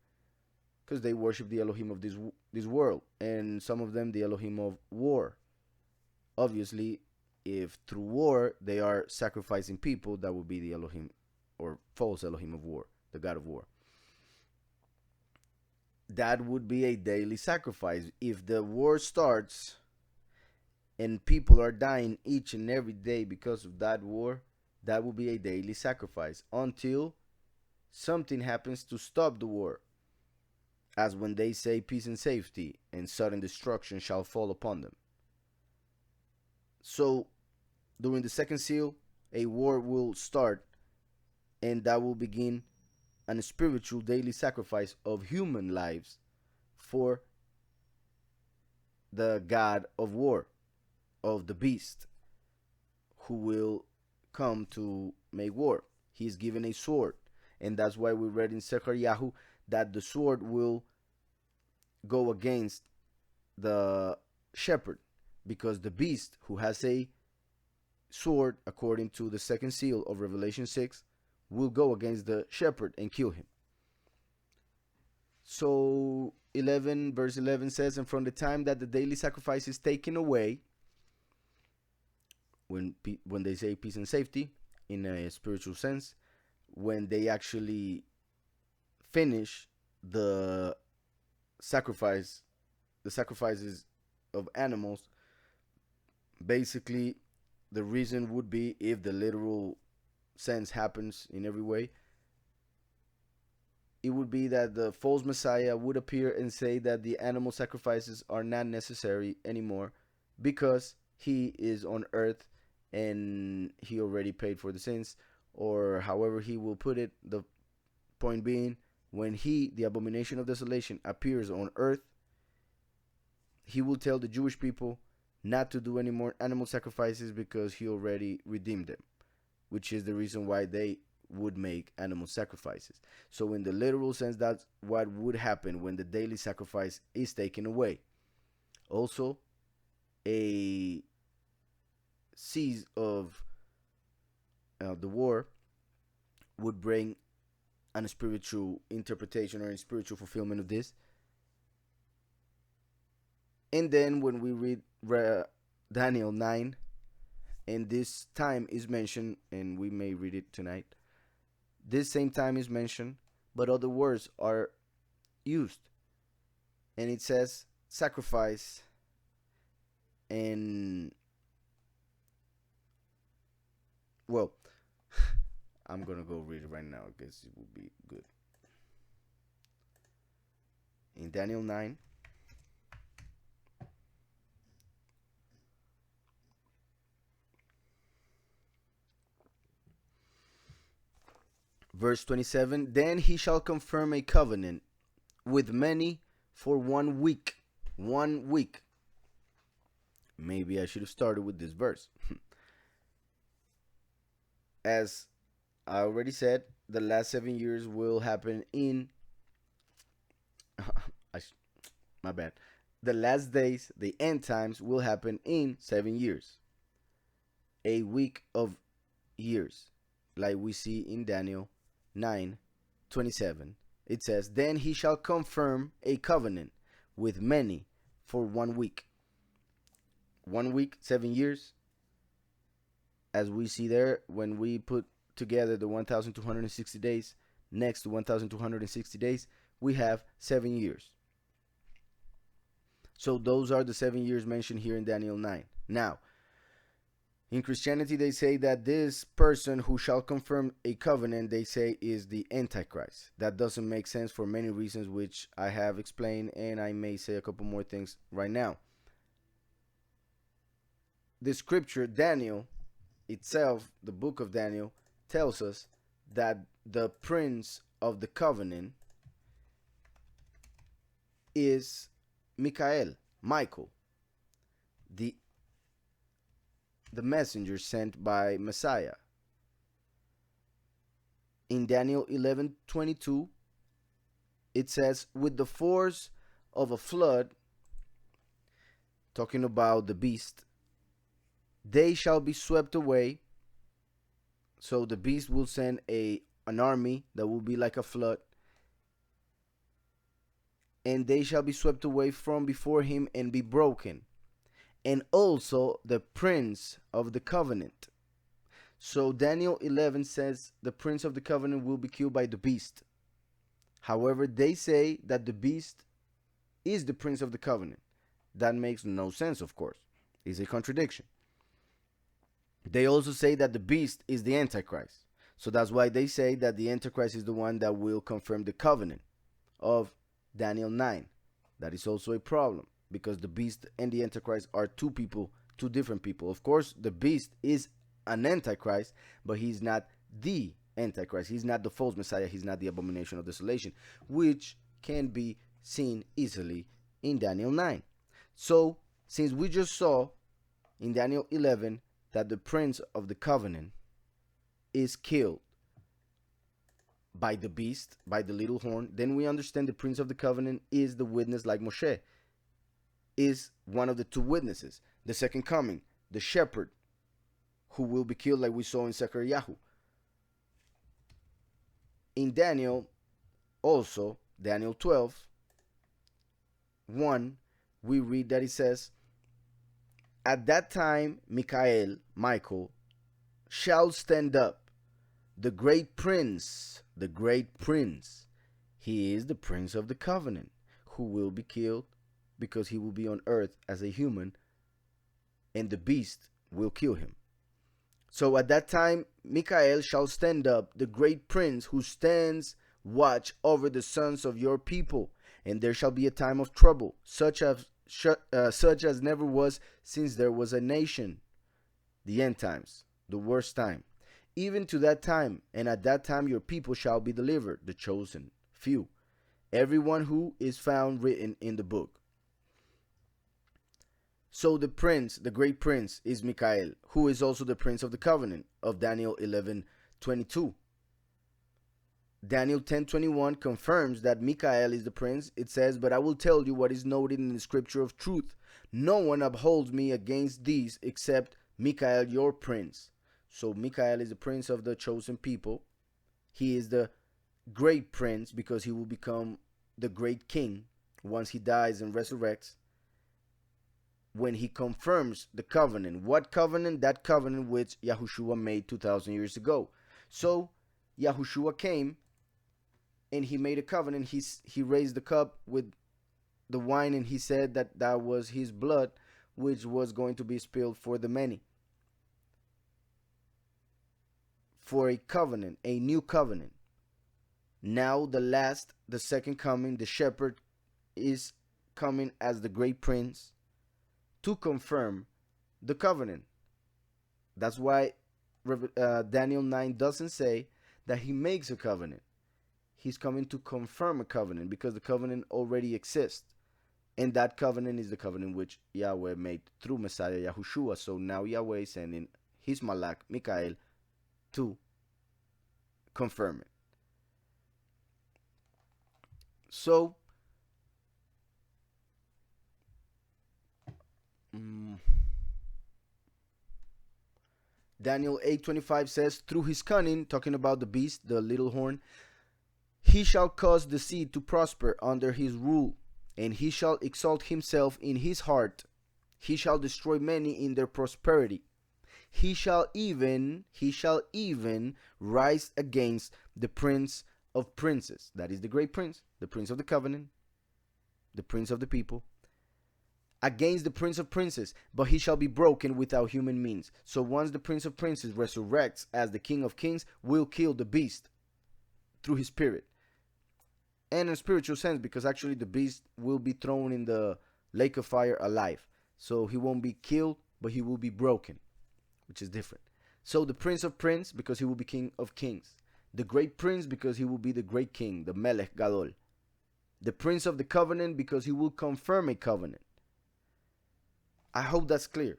because they worship the Elohim of this world, and some of them the Elohim of war. Obviously, if through war they are sacrificing people, that would be the Elohim or false Elohim of war, the God of war. That would be a daily sacrifice. If the war starts and people are dying each and every day because of that war, That will be a daily sacrifice until something happens to stop the war, as when they say peace and safety, and sudden destruction shall fall upon them. So during the second seal, a war will start, and that will begin an spiritual daily sacrifice of human lives for the god of war, of the beast, who will come to make war. He is given a sword, and that's why we read in Zechariah that the sword will go against the shepherd, because the beast, who has a sword according to the second seal of Revelation 6, will go against the shepherd and kill him. So 11 verse 11 says, and from the time that the daily sacrifice is taken away, when they say peace and safety in a spiritual sense, when they actually finish the sacrifices of animals, basically the reason would be, if the literal sense happens in every way, it would be that the false Messiah would appear and say that the animal sacrifices are not necessary anymore because he is on earth and he already paid for the sins, or however he will put it. The point being, when he, the abomination of desolation, appears on earth, he will tell the Jewish people not to do any more animal sacrifices because he already redeemed them, which is the reason why they would make animal sacrifices. So in the literal sense, that's what would happen when the daily sacrifice is taken away. Also, a cease of the war would bring a spiritual interpretation or a spiritual fulfillment of this. And then when we read Daniel 9, and this time is mentioned, and we may read it tonight, this same time is mentioned, but other words are used. And it says sacrifice, and well, I'm gonna go read it right now. I guess it will be good. In Daniel 9, verse 27, then he shall confirm a covenant with many for 1 week. 1 week. Maybe I should have started with this verse. As I already said, the last 7 years will happen in my bad. The last days, the end times, will happen in 7 years. A week of years, like we see in Daniel 9:27. It says, then he shall confirm a covenant with many for 1 week. 1 week, 7 years. As we see there, when we put together the 1,260 days next to 1,260 days, we have 7 years. So those are the 7 years mentioned here in Daniel 9. Now, in Christianity, they say that this person who shall confirm a covenant, they say, is the Antichrist. That doesn't make sense for many reasons, which I have explained, and I may say a couple more things right now. The scripture, Daniel itself, the book of Daniel, tells us that the prince of the covenant is Michael, the messenger sent by Messiah. In Daniel 11:22, it says, with the force of a flood, talking about the beast, they shall be swept away. So the beast will send an army that will be like a flood, and they shall be swept away from before him and be broken. And also the prince of the covenant. So Daniel 11 says the prince of the covenant will be killed by the beast. However, they say that the beast is the prince of the covenant. That makes no sense, of course. It's a contradiction. They also say that the beast is the Antichrist. So that's why they say that the Antichrist is the one that will confirm the covenant of Daniel 9. That is also a problem because the beast and the Antichrist are two people, two different people. Of course, the beast is an Antichrist, but he's not the Antichrist. He's not the false Messiah. He's not the abomination of desolation, which can be seen easily in Daniel 9. So, since we just saw in Daniel 11 that the prince of the covenant is killed by the beast, by the little horn, then we understand the prince of the covenant is the witness like Moshe, is one of the two witnesses. The second coming, the shepherd, who will be killed like we saw in Zechariah. In Daniel, also, Daniel 12, 1, we read that it says, at that time, Michael, shall stand up, the great prince, he is the prince of the covenant, who will be killed because he will be on earth as a human, and the beast will kill him. So at that time, Michael shall stand up, the great prince who stands watch over the sons of your people, and there shall be a time of trouble, such as never was since there was a nation, the end times, the worst time, even to that time, and at that time your people shall be delivered, the chosen few, everyone who is found written in the book. So the prince, the great prince, is Michael, who is also the prince of the covenant of Daniel 11:22. Daniel 10:21 confirms that Michael is the prince. It says, but I will tell you what is noted in the scripture of truth. No one upholds me against these except Michael, your prince. So Michael is the prince of the chosen people. He is the great prince because he will become the great king once he dies and resurrects. When he confirms the covenant. What covenant? That covenant which Yahushua made 2,000 years ago. So Yahushua came and he made a covenant. He raised the cup with the wine and he said that that was his blood which was going to be spilled for the many. For a covenant, a new covenant. Now the second coming, the shepherd is coming as the great prince to confirm the covenant. That's why Daniel 9 doesn't say that he makes a covenant. He's coming to confirm a covenant because the covenant already exists. And that covenant is the covenant which Yahweh made through Messiah Yahushua. So now Yahweh is sending his Malach, Michael, to confirm it. So, Daniel 8:25 says, through his cunning, talking about the beast, the little horn, he shall cause the seed to prosper under his rule, and he shall exalt himself in his heart. He shall destroy many in their prosperity. He shall even rise against the prince of princes. That is the great prince, the prince of the covenant, the prince of the people. Against the prince of princes, but he shall be broken without human means. So once the prince of princes resurrects as the king of kings, will kill the beast through his spirit. And in a spiritual sense, because actually the beast will be thrown in the lake of fire alive. So he won't be killed, but he will be broken, which is different. So the prince of princes, because he will be king of kings. The great prince, because he will be the great king, the Melech Gadol. The prince of the covenant, because he will confirm a covenant. I hope that's clear.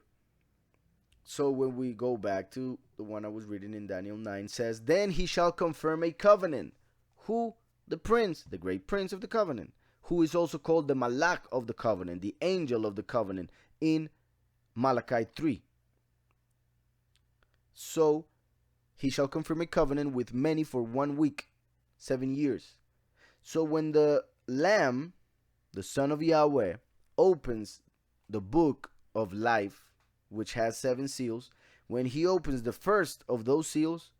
So when we go back to the one I was reading in Daniel 9, says, then he shall confirm a covenant. Who? The prince, the great prince of the covenant, who is also called the Malach of the covenant, the angel of the covenant in Malachi 3. So he shall confirm a covenant with many for 1 week, 7 years. So when the Lamb, the Son of Yahweh, opens the book of life, which has 7 seals, when he opens the first of those seals,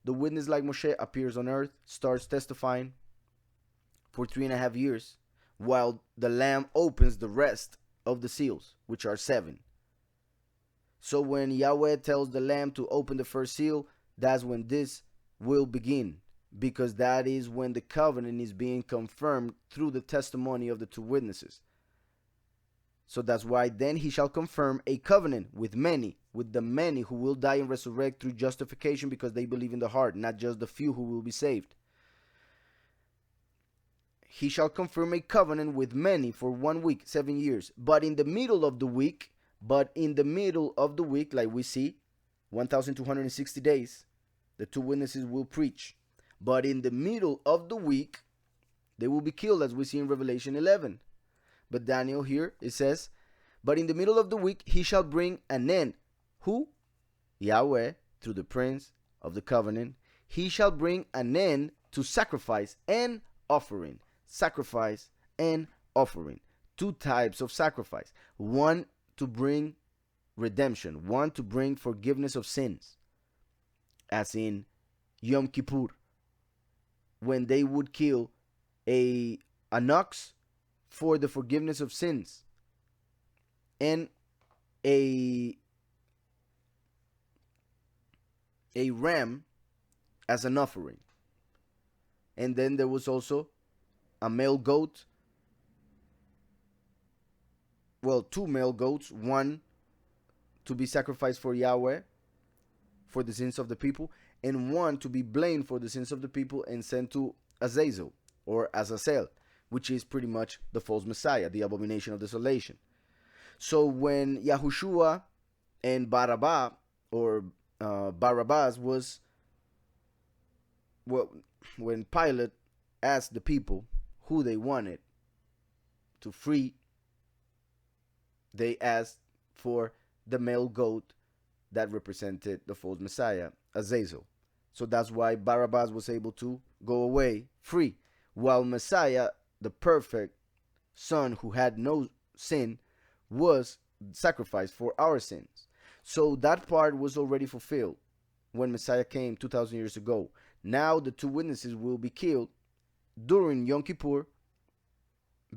the witness like Moshe appears on earth, starts testifying for 3.5 years, while the Lamb opens the rest of the seals, which are 7. So when Yahweh tells the Lamb to open the first seal, that's when this will begin, because that is when the covenant is being confirmed through the testimony of the two witnesses. So that's why then he shall confirm a covenant with many, with the many who will die and resurrect through justification because they believe in the heart, not just the few who will be saved. He shall confirm a covenant with many for 1 week, 7 years. But in the middle of the week, like we see, 1,260 days, the two witnesses will preach. But in the middle of the week, they will be killed, as we see in Revelation 11. But Daniel here, it says, but in the middle of the week, he shall bring an end. Who? Yahweh, through the prince of the covenant. He shall bring an end to sacrifice and offering. Sacrifice and offering. Two types of sacrifice. One to bring redemption. One to bring forgiveness of sins. As in Yom Kippur, when they would kill an ox for the forgiveness of sins, and a ram as an offering. And then there was also a male goat, well, two male goats, one to be sacrificed for Yahweh for the sins of the people, and one to be blamed for the sins of the people and sent to Azazel or Azazel, which is pretty much the false Messiah, the abomination of desolation. So when Yahushua and Barabbas, or Barabbas was, well, when Pilate asked the people who they wanted to free, they asked for the male goat that represented the false Messiah, Azazel. So that's why Barabbas was able to go away free, while Messiah, the perfect son who had no sin, was sacrificed for our sins. So that part was already fulfilled when Messiah came 2,000 years ago. Now the two witnesses will be killed during Yom Kippur,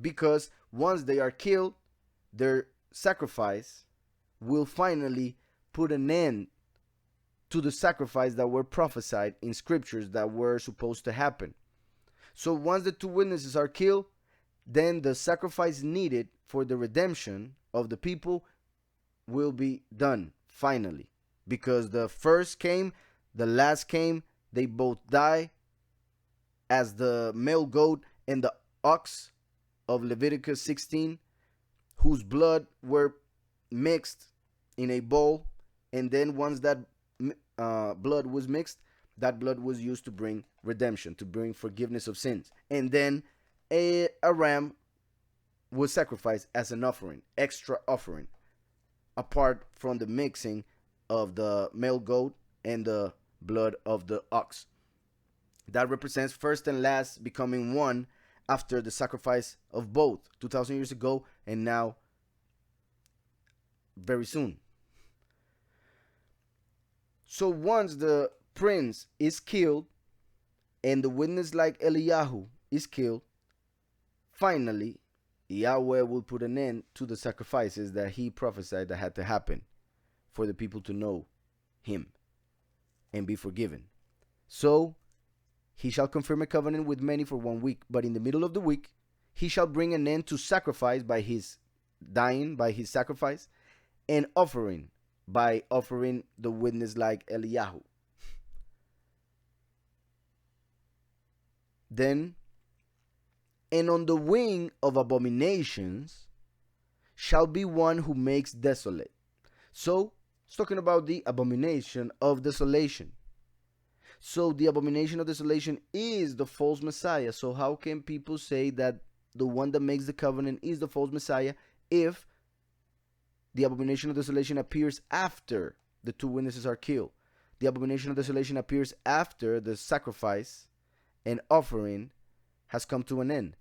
because once they are killed, their sacrifice will finally put an end to the sacrifice that were prophesied in scriptures that were supposed to happen. So once the two witnesses are killed, then the sacrifice needed for the redemption of the people will be done finally, because the first came, the last came, they both die, as the male goat and the ox of Leviticus 16, whose blood were mixed in a bowl, and then once that blood was mixed, that blood was used to bring redemption, to bring forgiveness of sins. And then a ram was sacrificed as an offering, extra offering, apart from the mixing of the male goat and the blood of the ox. That represents first and last becoming one after the sacrifice of both 2,000 years ago and now very soon. So once the prince is killed and the witness like Eliyahu is killed, finally Yahweh will put an end to the sacrifices that he prophesied that had to happen for the people to know him and be forgiven. So he shall confirm a covenant with many for 1 week, but in the middle of the week he shall bring an end to sacrifice by his dying, by his sacrifice, and offering by offering the witness like Eliyahu. Then, and on the wing of abominations shall be one who makes desolate. So it's talking about the abomination of desolation. So the abomination of desolation is the false Messiah. So how can people say that the one that makes the covenant is the false Messiah if the abomination of desolation appears after the two witnesses are killed? The abomination of desolation appears after the sacrifice and offering has come to an end.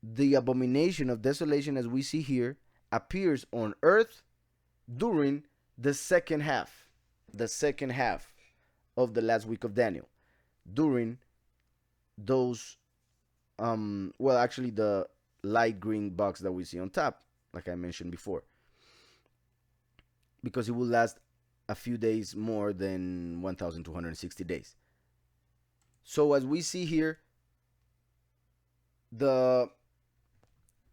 The abomination of desolation, as we see here, appears on earth during the second half of the last week of Daniel, during those actually the light green box that we see on top, like I mentioned before. because it will last a few days more than 1,260 days. So as we see here, the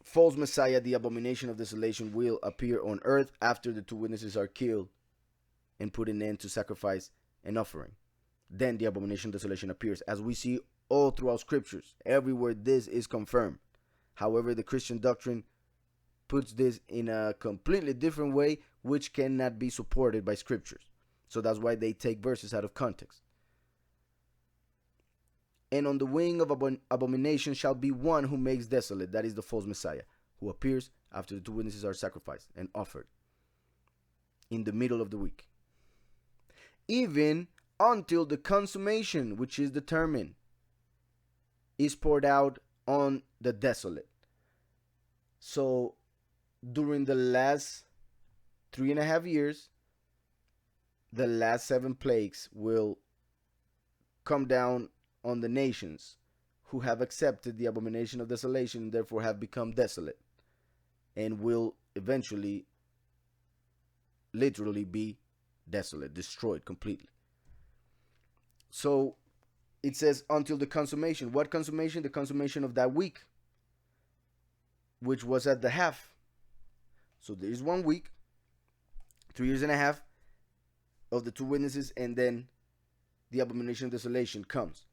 false Messiah, the abomination of desolation, will appear on earth after the two witnesses are killed and put an end to sacrifice and offering. Then the abomination of desolation appears, as we see all throughout scriptures. Everywhere this is confirmed. However, the Christian doctrine puts this in a completely different way, which cannot be supported by scriptures. So that's why they take verses out of context. And on the wing of abomination shall be one who makes desolate, that is the false Messiah, who appears after the two witnesses are sacrificed and offered in the middle of the week, even until the consummation, which is determined, is poured out on the desolate. So during the last 3.5 years, the last 7 plagues will come down on the nations who have accepted the abomination of desolation and therefore have become desolate, and will eventually literally be desolate, destroyed completely. So it says until the consummation. What consummation? The consummation of that week, which was at the half. So there is 1 week, 3.5 years of the two witnesses, and then the abomination of desolation comes.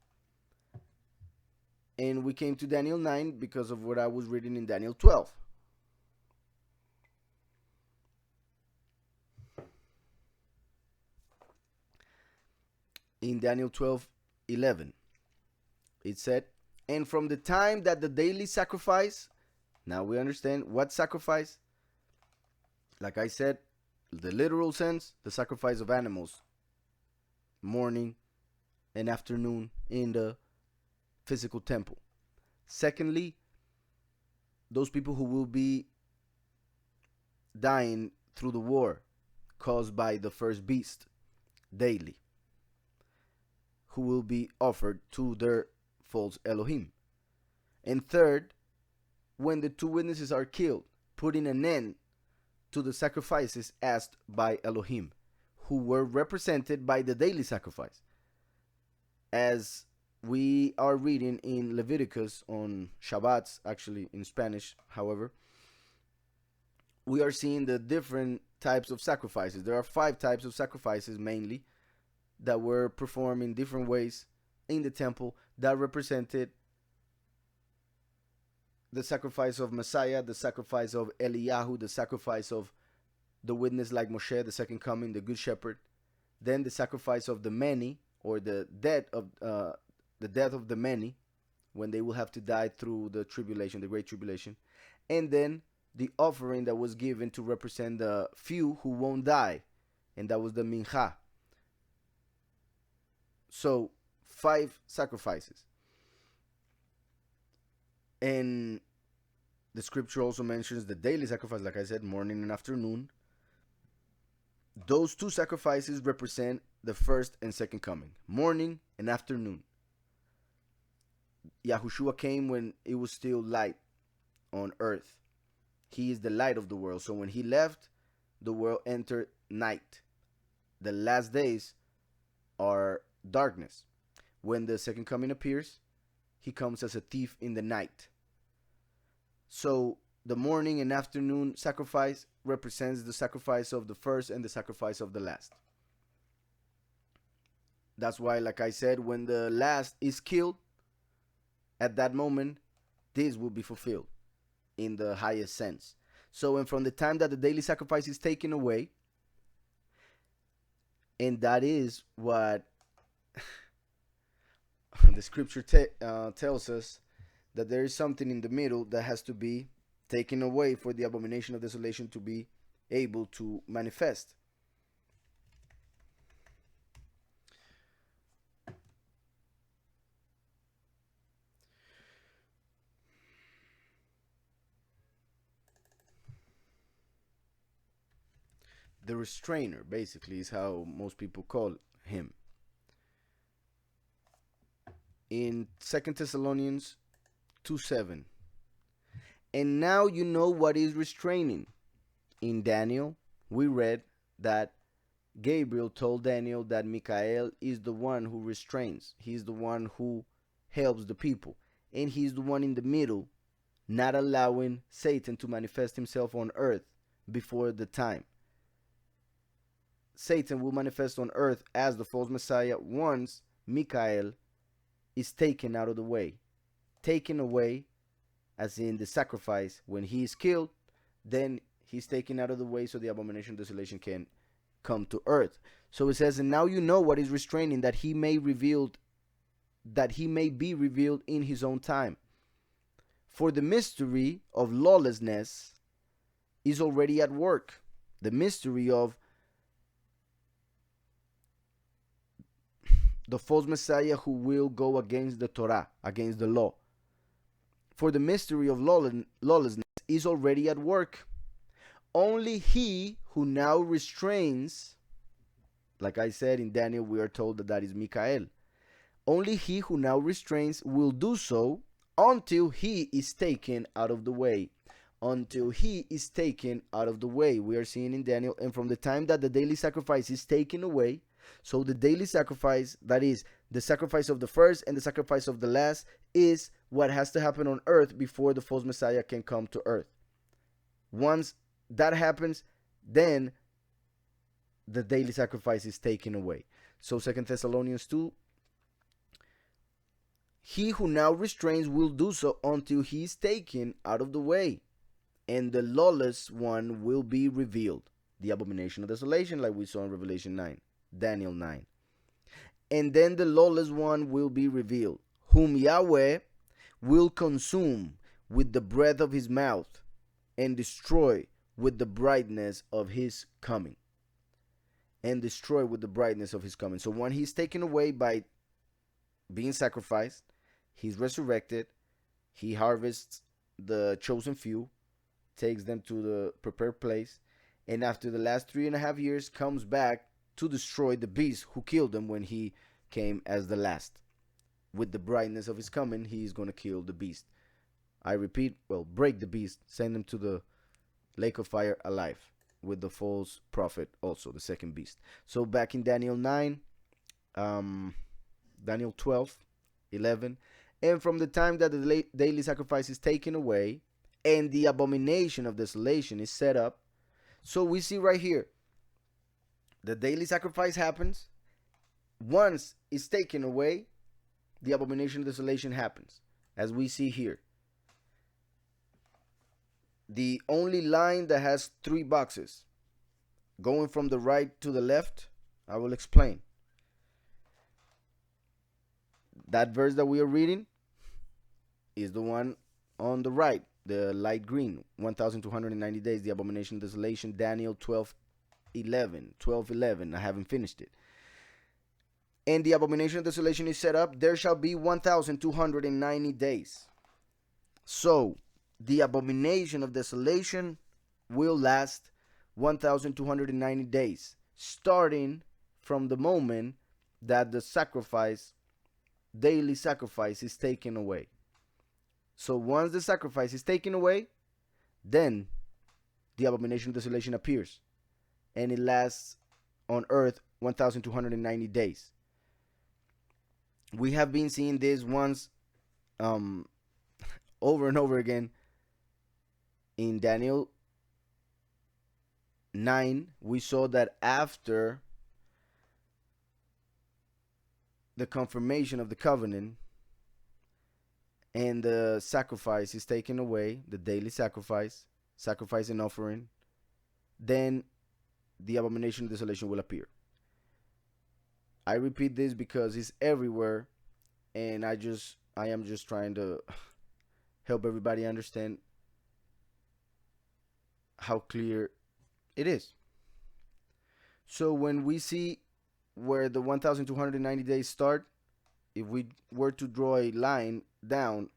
And we came to Daniel 9 because of what I was reading in Daniel 12. In Daniel 12:11, it said, and from the time that the daily sacrifice, now we understand what sacrifice, like I said, the literal sense, the sacrifice of animals, morning and afternoon in the physical temple. Secondly, those people who will be dying through the war caused by the first beast daily, who will be offered to their false Elohim. And third, when the two witnesses are killed, putting an end to the sacrifices asked by Elohim, who were represented by the daily sacrifice. As we are reading in Leviticus on Shabbats, actually in Spanish, however, we are seeing the different types of sacrifices. There are 5 types of sacrifices mainly that were performed in different ways in the temple that represented the sacrifice of Messiah, the sacrifice of Eliyahu, the sacrifice of the witness like Moshe, the second coming, the good shepherd, then the sacrifice of the many, or the death of the many, when they will have to die through the tribulation, the great tribulation, and then the offering that was given to represent the few who won't die, and that was the mincha. So 5 sacrifices. And the scripture also mentions the daily sacrifice, like I said, morning and afternoon. Those 2 sacrifices represent the first and second coming, morning and afternoon. Yahushua came when it was still light on earth. He is the light of the world. So when he left, the world entered night. The last days are darkness. When the second coming appears, he comes as a thief in the night. So the morning and afternoon sacrifice represents the sacrifice of the first and the sacrifice of the last. That's why, like I said, when the last is killed, at that moment, this will be fulfilled in the highest sense. So, and from the time that the daily sacrifice is taken away, and that is what the scripture tells us, that there is something in the middle that has to be taken away for the abomination of desolation to be able to manifest. The restrainer, basically, is how most people call him. In 2 Thessalonians 2:7, and now you know what is restraining. In Daniel, we read that Gabriel told Daniel that Michael is the one who restrains. He's the one who helps the people. And he's the one in the middle, not allowing Satan to manifest himself on earth before the time. Satan will manifest on earth as the false Messiah once Michael is taken out of the way. Taken away, as in the sacrifice, when he is killed, then he's taken out of the way so the abomination of desolation can come to earth. So it says, and now you know what is restraining, that he may be revealed in his own time. For the mystery of lawlessness is already at work. The mystery of the false Messiah who will go against the Torah, against the law. For the mystery of lawlessness is already at work. Only he who now restrains, like I said in Daniel, we are told that is Michael. Only he who now restrains will do so until he is taken out of the way. Until he is taken out of the way. We are seeing in Daniel, and from the time that the daily sacrifice is taken away, so the daily sacrifice, that is the sacrifice of the first and the sacrifice of the last, is what has to happen on earth before the false Messiah can come to earth. Once that happens, then the daily sacrifice is taken away. So 2 Thessalonians 2, he who now restrains will do so until he is taken out of the way, and the lawless one will be revealed, the abomination of desolation, like we saw in Revelation 9, Daniel 9. And then the lawless one will be revealed, whom Yahweh will consume with the breath of his mouth and destroy with the brightness of his coming. And destroy with the brightness of his coming. So when he's taken away by being sacrificed, he's resurrected, he harvests the chosen few, takes them to the prepared place, and after the last 3.5 years comes back to destroy the beast who killed them when he came as the last. With the brightness of his coming, he is going to kill the beast. I repeat, break the beast, send him to the lake of fire alive, with the false prophet also, the second beast. So back in Daniel 9, Daniel 12, 11, and from the time that the daily sacrifice is taken away and the abomination of desolation is set up, so we see right here, the daily sacrifice happens. Once it's taken away, the abomination of desolation happens, as we see here. The only line that has 3 boxes, going from the right to the left, I will explain. That verse that we are reading is the one on the right, the light green, 1,290 days, the abomination of desolation, Daniel 12:11. I haven't finished it. And the abomination of desolation is set up, there shall be 1,290 days. So the abomination of desolation will last 1,290 days, starting from the moment that the daily sacrifice is taken away. So once the sacrifice is taken away, then the abomination of desolation appears, and it lasts on earth 1,290 days. We have been seeing this once over and over again. In Daniel 9, we saw that after the confirmation of the covenant and the sacrifice is taken away, the daily sacrifice and offering, then the abomination of desolation will appear. I repeat this because it's everywhere, and I am just trying to help everybody understand how clear it is. So when we see where the 1,290 days start, if we were to draw a line down,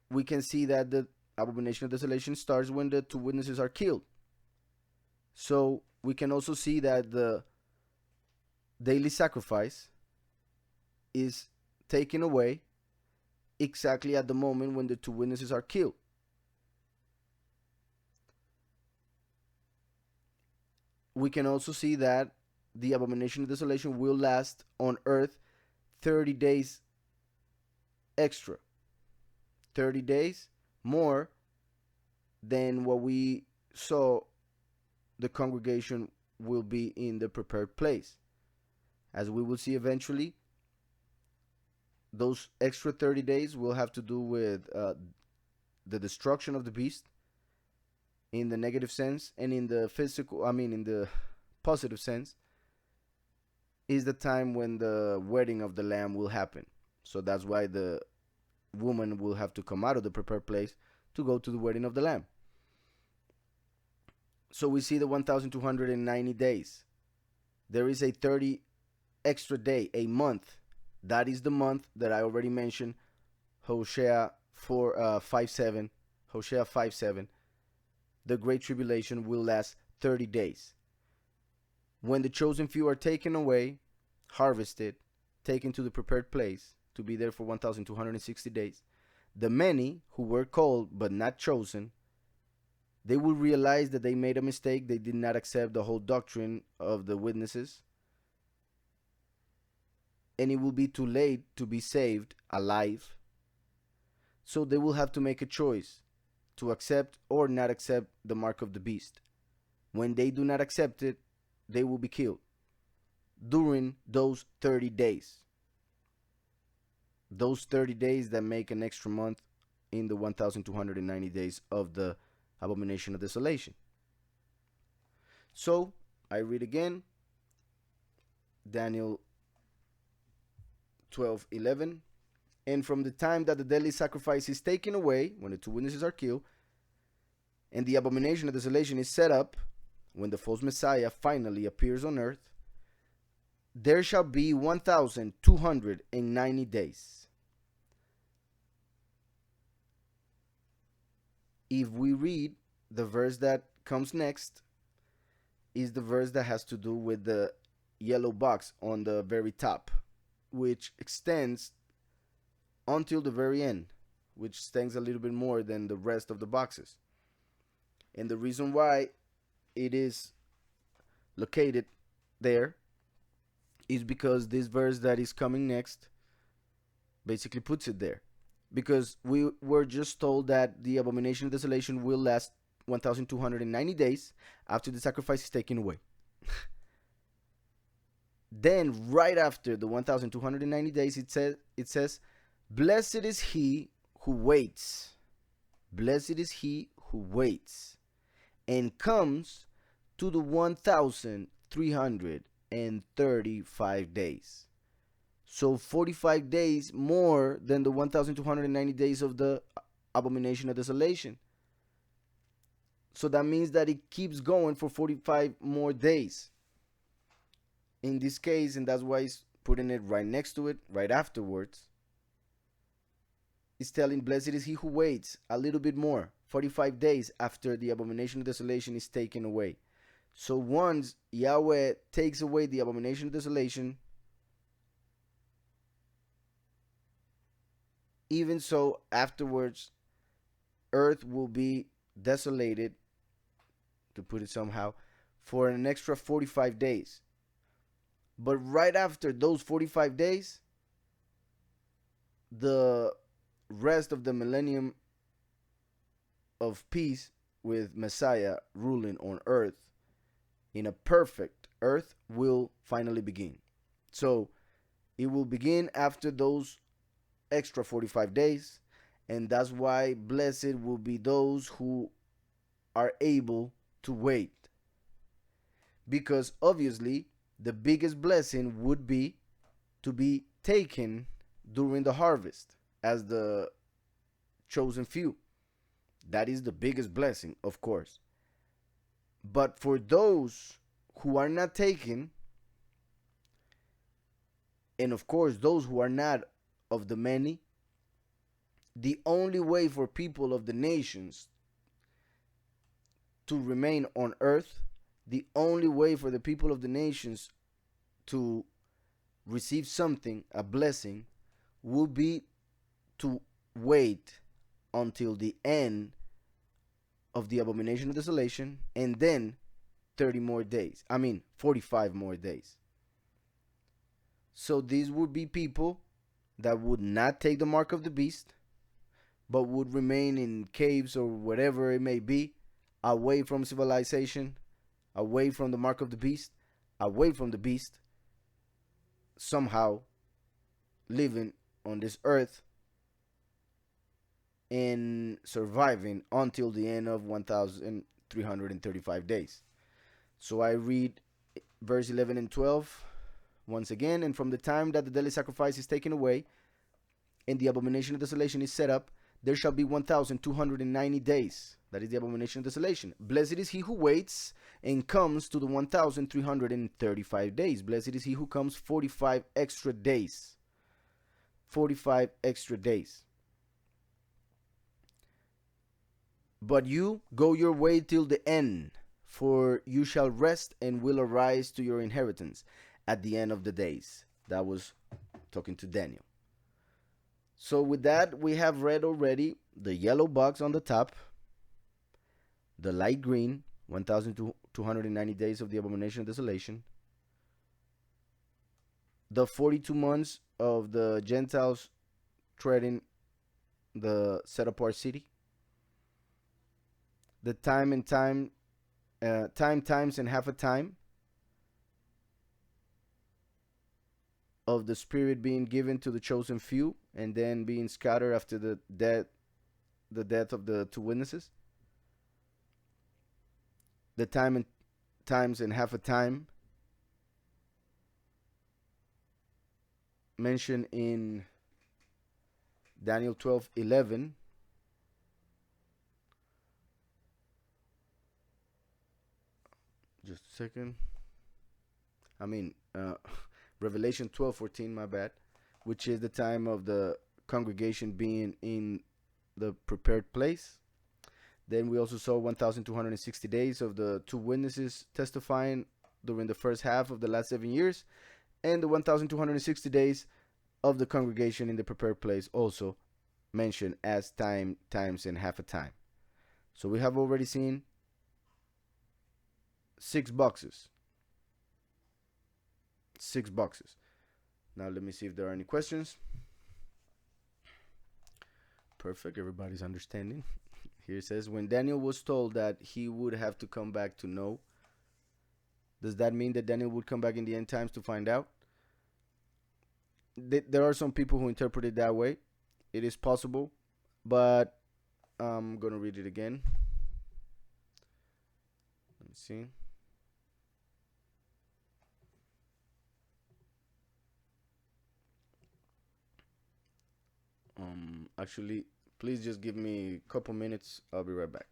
we can see that the abomination of desolation starts when the 2 witnesses are killed. So we can also see that the daily sacrifice is taken away exactly at the moment when the 2 witnesses are killed. we can also see that the abomination of desolation will last on earth 30 days extra. 30 days more than what we saw the congregation will be in the prepared place. As we will see eventually, those extra 30 days will have to do with the destruction of the beast in the negative sense, and in the in the positive sense, is the time when the wedding of the lamb will happen. So that's why the woman will have to come out of the prepared place to go to the wedding of the lamb. So we see the 1290 days. There is a 30 extra day, a month. That is the month that I already mentioned, Hosea 5:7. Hosea 5:7. The great tribulation will last 30 days. When the chosen few are taken away, harvested, taken to the prepared place to be there for 1260 days, the many who were called but not chosen, they will realize that they made a mistake. They did not accept the whole doctrine of the witnesses, and it will be too late to be saved alive. So they will have to make a choice to accept or not accept the mark of the beast. When they do not accept it, they will be killed during those 30 days. Those 30 days that make an extra month in the 1290 days of the abomination of desolation. So I read again Daniel 12:11. And from the time that the deadly sacrifice is taken away, when the two witnesses are killed, and the abomination of desolation is set up, when the false Messiah finally appears on earth, there shall be 1290 days. If we read the verse that comes next, is the verse that has to do with the yellow box on the very top, which extends until the very end, which extends a little bit more than the rest of the boxes. And the reason why it is located there is because this verse that is coming next basically puts it there. Because we were just told that the abomination of desolation will last 1290 days after the sacrifice is taken away. Then right after the 1290 days, it says, blessed is he who waits. Blessed is he who waits and comes to the 1335 days. So 45 days more than the 1290 days of the abomination of desolation. So that means that it keeps going for 45 more days. In this case, and that's why he's putting it right next to it, right afterwards, it's telling, blessed is he who waits a little bit more, 45 days after the abomination of desolation is taken away. So once Yahweh takes away the abomination of desolation, even so afterwards, earth will be desolated, to put it somehow, for an extra 45 days. But right after those 45 days, the rest of the millennium of peace with Messiah ruling on earth in a perfect earth will finally begin. So it will begin after those extra 45 days, and that's why blessed will be those who are able to wait. Because obviously the biggest blessing would be to be taken during the harvest as the chosen few. That is the biggest blessing, of course. But for those who are not taken, and of course those who are not of the many, the only way for people of the nations to remain on earth, the only way for the people of the nations to receive something, a blessing, would be to wait until the end of the abomination of desolation, and then 30 more days. I mean, 45 more days. So these would be people that would not take the mark of the beast, but would remain in caves or whatever it may be, away from civilization, away from the mark of the beast, away from the beast, somehow living on this earth and surviving until the end of 1,335 days. So I read verse 11 and 12 once again. And from the time that the daily sacrifice is taken away and the abomination of desolation is set up, there shall be 1,290 days. That is the abomination of desolation. Blessed is he who waits and comes to the 1,335 days. Blessed is he who comes 45 extra days. 45 extra days. But you go your way till the end, for you shall rest and will arise to your inheritance at the end of the days. That was talking to Daniel. So with that, we have read already the yellow box on the top, the light green, 1,290 days of the abomination of desolation, the 42 months of the Gentiles treading the set apart city, the time and time, times and half a time of the Spirit being given to the chosen few and then being scattered after the death of the two witnesses. The time and times and half a time mentioned in Daniel 12:11. Just a second. I mean, Revelation 12:14, my bad, which is the time of the congregation being in the prepared place. Then we also saw 1,260 days of the two witnesses testifying during the first half of the last 7 years, and the 1,260 days of the congregation in the prepared place also mentioned as time, times, and half a time. So we have already seen 6 boxes. 6 boxes. Now let me see if there are any questions. Perfect. Everybody's understanding. Here it says, when Daniel was told that he would have to come back to know, does that mean that Daniel would come back in the end times to find out? There are some people who interpret it that way. It is possible, but I'm going to read it again. Let me see. Actually, please just give me a couple minutes. I'll be right back.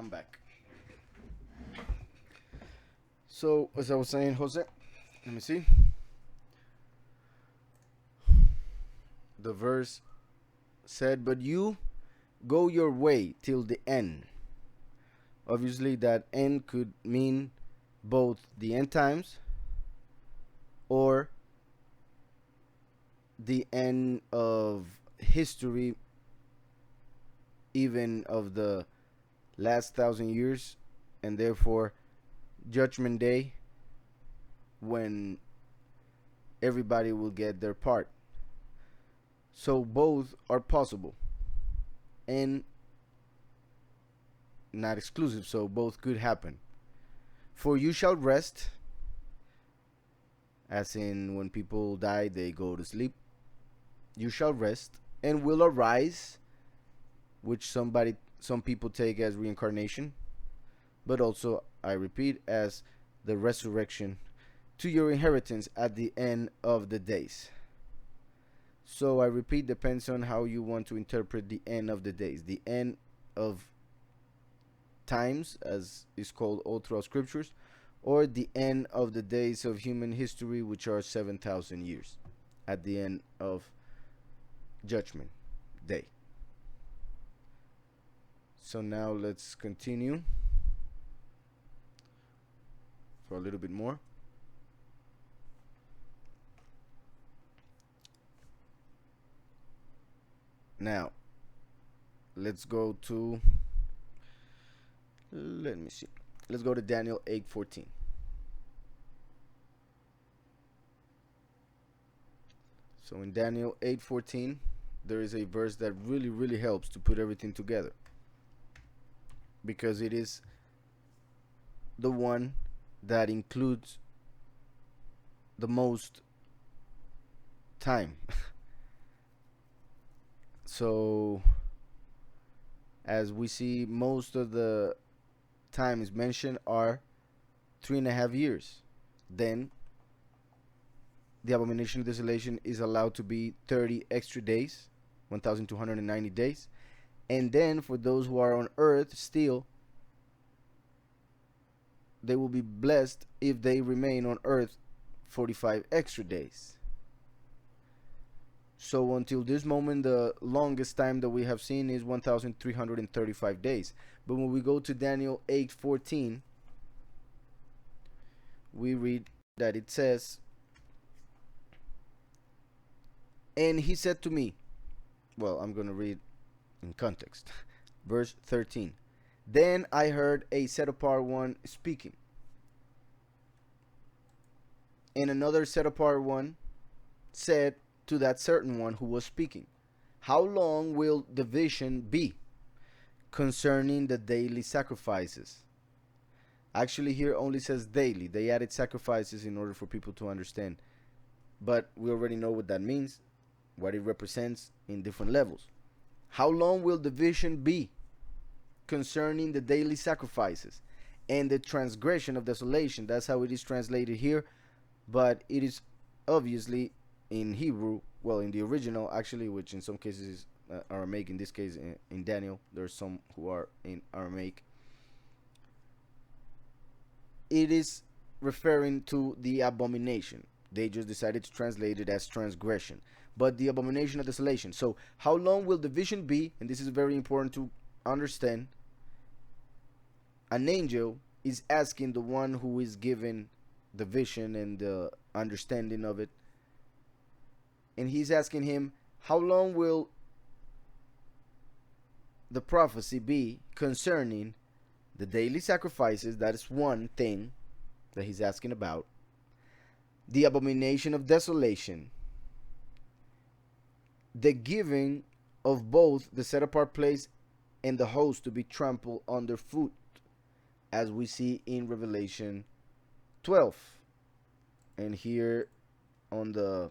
I'm back. So, as I was saying, Jose, let me see. The verse said, "But you go your way till the end." Obviously, that end could mean both the end times or the end of history, even of the last 1,000 years, and therefore Judgment Day, when everybody will get their part. So both are possible and not exclusive, so both could happen. For you shall rest, as in when people die, they go to sleep. You shall rest and will arise, which some people take as reincarnation, but also, I repeat, as the resurrection to your inheritance at the end of the days. So I repeat, depends on how you want to interpret the end of the days. The end of times, as is called all throughout scriptures, or the end of the days of human history, which are 7,000 years at the end of Judgment Day. So now let's continue for a little bit more. Now, let's go to, let me see. Let's go to Daniel 8:14. So in Daniel 8:14, there is a verse that really helps to put everything together, because it is the one that includes the most time. So as we see, most of the times mentioned are 3.5 years. Then the abomination of desolation is allowed to be 30 extra days, 1,290 days. And then for those who are on earth still, they will be blessed if they remain on earth 45 extra days. So until this moment, the longest time that we have seen is 1,335 days. But when we go to Daniel 8:14, we read that it says, "And he said to me," well, I'm going to read in context. Verse 13. "Then I heard a set apart one speaking, and another set apart one said to that certain one who was speaking, How long will the vision be concerning the daily sacrifices?" Actually, here only says daily. They added sacrifices in order for people to understand, but we already know what that means, what it represents in different levels. How long will the vision be concerning the daily sacrifices and the transgression of desolation? That's how it is translated here, but it is obviously in Hebrew, well, in the original actually, which in some cases is Aramaic. In this case, in Daniel, there's some who are in Aramaic. It is referring to the abomination. They just decided to translate it as transgression, but the abomination of desolation. So how long will the vision be? And this is very important to understand. An angel is asking the one who is given the vision and the understanding of it, and he's asking him, how long will the prophecy be concerning the daily sacrifices? That is one thing that he's asking about. The abomination of desolation, the giving of both the set apart place and the host to be trampled underfoot, as we see in Revelation 12. And here on the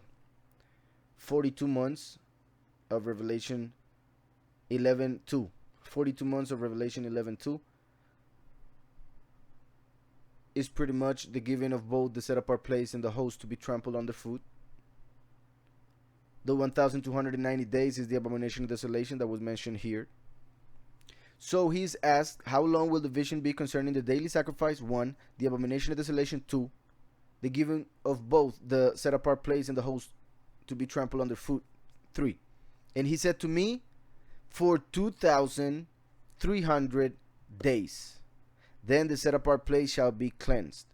42 months of Revelation 11:2, 42 months of Revelation 11:2 is pretty much the giving of both the set apart place and the host to be trampled underfoot. The 1,290 days is the abomination of desolation that was mentioned here. So he's asked, how long will the vision be concerning the daily sacrifice? 1. The abomination of desolation. 2. The giving of both the set apart place and the host to be trampled underfoot. 3. And he said to me, for 2,300 days. Then the set apart place shall be cleansed.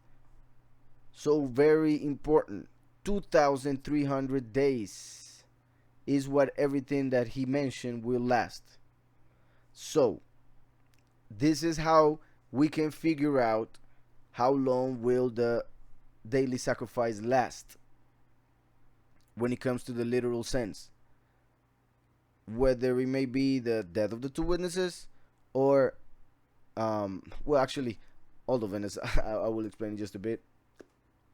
So very important. 2,300 days is what everything that he mentioned will last. So this is how we can figure out how long will the daily sacrifice last when it comes to the literal sense. Whether it may be the death of the two witnesses or well, actually all of them is, I will explain in just a bit.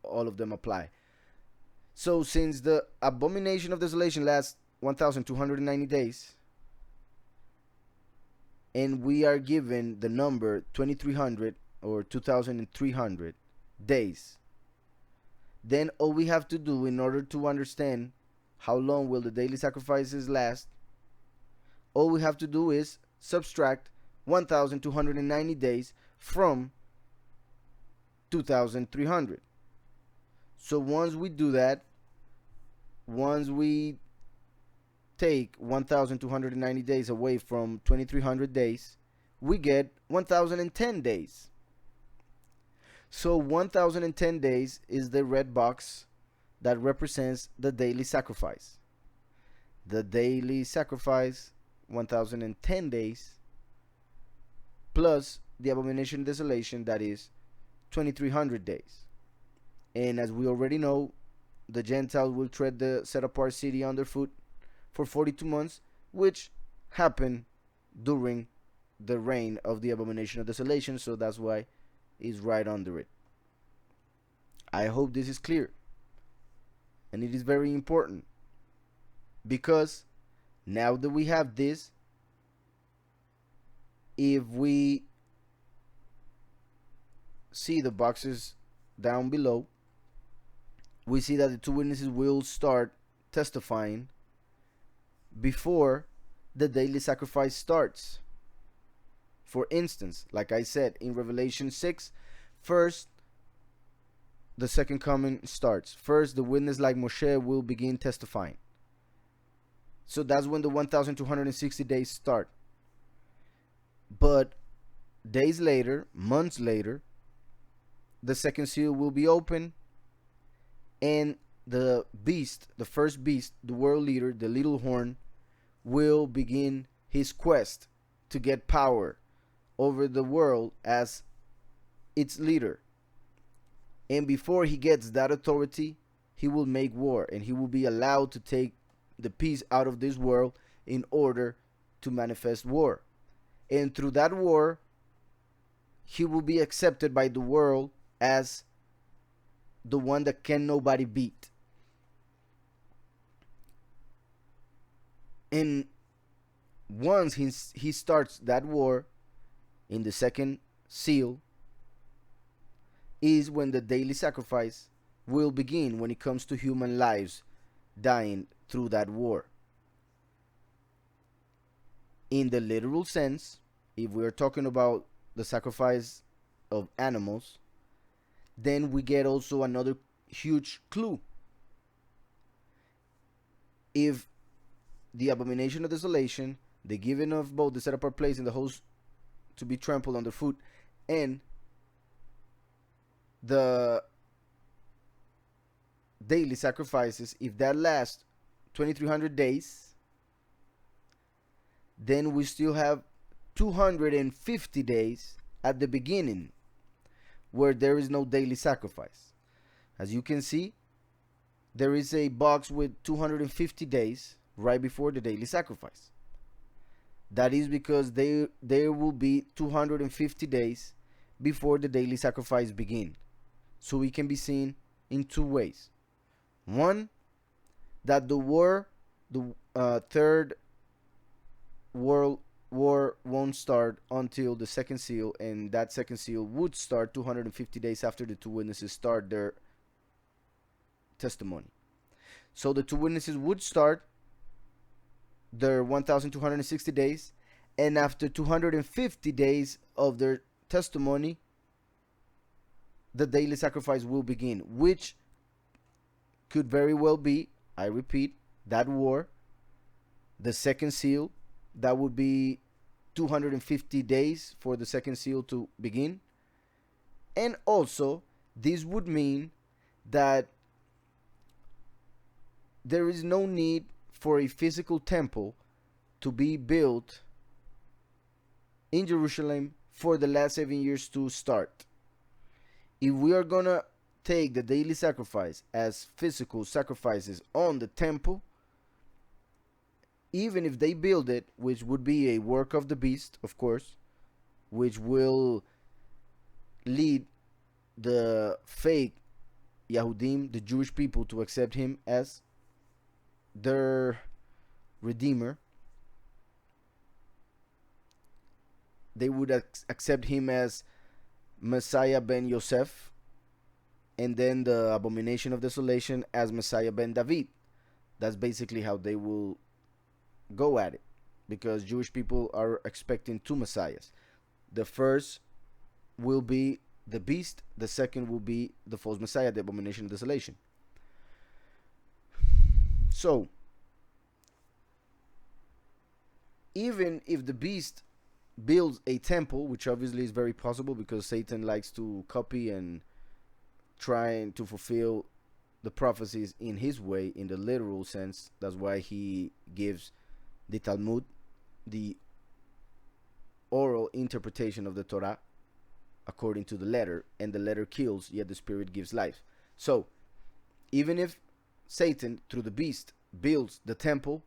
All of them apply. So since the abomination of desolation lasts 1,290 days and we are given the number 2,300 or 2,300 days, then all we have to do in order to understand how long will the daily sacrifices last, all we have to do is subtract 1,290 days from 2,300. So once we do that, once we take 1,290 days away from 2,300 days, we get 1,010 days. So 1,010 days is the red box that represents the daily sacrifice. The daily sacrifice, 1,010 days, plus the abomination desolation, that is 2,300 days. And as we already know, the Gentiles will tread the set apart city underfoot for 42 months, which happened during the reign of the abomination of desolation, so that's why it's right under it. I hope this is clear. And it is very important, because now that we have this, if we see the boxes down below, we see that the two witnesses will start testifying before the daily sacrifice starts. For instance, like I said in Revelation 6, first the second coming starts. First, the witness like Moshe will begin testifying. So that's when the 1,260 days start. But days later, months later, the second seal will be open, and the beast, the first beast, the world leader, the little horn, will begin his quest to get power over the world as its leader. And before he gets that authority, he will make war, and he will be allowed to take the peace out of this world in order to manifest war. And through that war, he will be accepted by the world as the one that can nobody beat. And once he starts that war in the second seal, is when the daily sacrifice will begin, when it comes to human lives dying through that war. In the literal sense, if we are talking about the sacrifice of animals, then we get also another huge clue. If the abomination of desolation, the giving of both the set apart place and the host to be trampled underfoot, and the daily sacrifices, if that lasts 2,300 days, then we still have 250 days at the beginning where there is no daily sacrifice. As you can see, there is a box with 250 days right before the daily sacrifice. That is because there will be 250 days before the daily sacrifice begin. So it can be seen in two ways. One, that the war, the third world war won't start until the second seal, and that second seal would start 250 days after the two witnesses start their testimony. So the two witnesses would start their 1,260 days, And after 250 days of their testimony, the daily sacrifice will begin, which could very well be, I repeat, that war, the second seal. That would be 250 days for the second seal to begin. And also, this would mean that there is no need for a physical temple to be built in Jerusalem for the last 7 years to start. If we are going to take the daily sacrifice as physical sacrifices on the temple, even if they build it, which would be a work of the beast, of course, which will lead the fake Yahudim, the Jewish people, to accept him as their redeemer. They would accept him as Messiah ben Yosef, and then the Abomination of desolation as Messiah ben David. That's basically how they will go at it, because Jewish people are expecting two messiahs. The first will be the beast, the second will be the false messiah, the Abomination of desolation. So, even if the beast builds a temple, which obviously is very possible because Satan likes to copy and trying to fulfill the prophecies in his way, in the literal sense. That's why he gives the Talmud, the oral interpretation of the Torah, according to the letter, and the letter kills, yet the spirit gives life. So, even if Satan, through the beast, builds the temple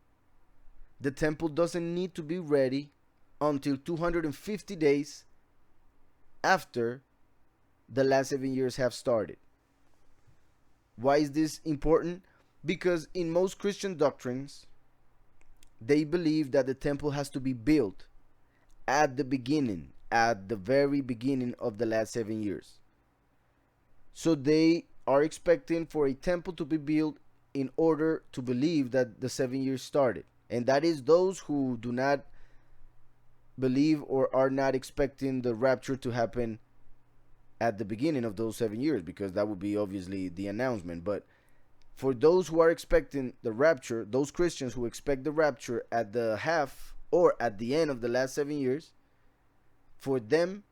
doesn't need to be ready until 250 days after the last 7 years have started. Why is this important? Because in most Christian doctrines, they believe that the temple has to be built at the beginning, at the very beginning of the last 7 years. So they are expecting for a temple to be built in order to believe that the 7 years started. And that is those who do not believe or are not expecting the rapture to happen at the beginning of those 7 years, because that would be obviously the announcement. But for those who are expecting the rapture, those Christians who expect the rapture at the half or at the end of the last 7 years, for them,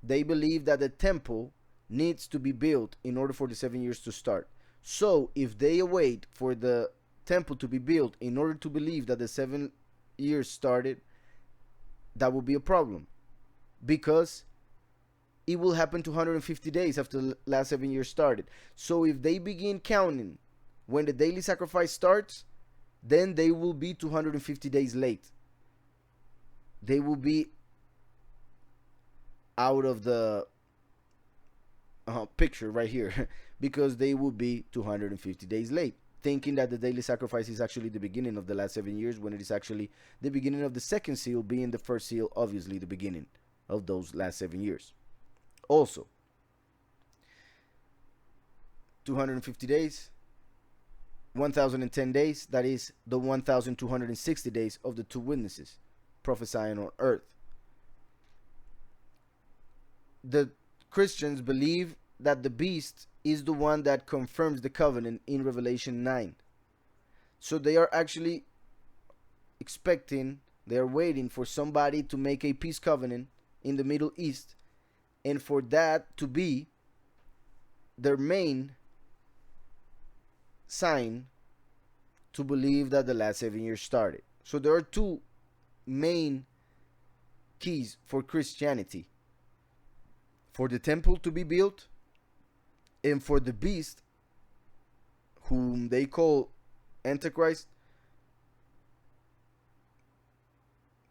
they believe that the temple needs to be built in order for the 7 years to start. So if they await for the temple to be built in order to believe that the 7 years started, that will be a problem, because it will happen 250 days after the last 7 years started. So if they begin counting when the daily sacrifice starts, then they will be 250 days late. They will be out of the picture right here because they will be 250 days late, thinking that the daily sacrifice is actually the beginning of the last 7 years, when it is actually the beginning of the second seal, being the first seal obviously the beginning of those last 7 years. Also, 250 days, 1010 days, that is the 1260 days of the two witnesses prophesying on earth. The Christians believe that the beast is the one that confirms the covenant in Revelation 9. So they are actually expecting, they are waiting for somebody to make a peace covenant in the Middle East, and for that to be their main sign to believe that the last 7 years started. So there are two main keys for Christianity: for the temple to be built, and for the beast, whom they call Antichrist,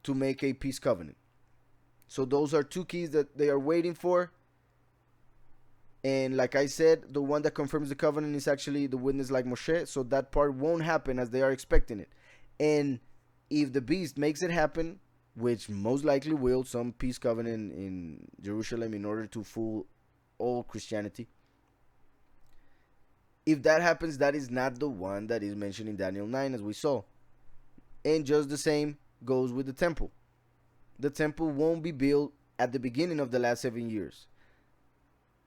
to make a peace covenant. So those are two keys that they are waiting for. And like I said, the one that confirms the covenant is actually the witness like Moshe. So that part won't happen as they are expecting it. And if the beast makes it happen, which most likely will, some peace covenant in Jerusalem in order to fool all Christianity, if that happens, that is not the one that is mentioned in Daniel 9, as we saw. And just the same goes with the temple. the temple won't be built at the beginning of the last 7 years.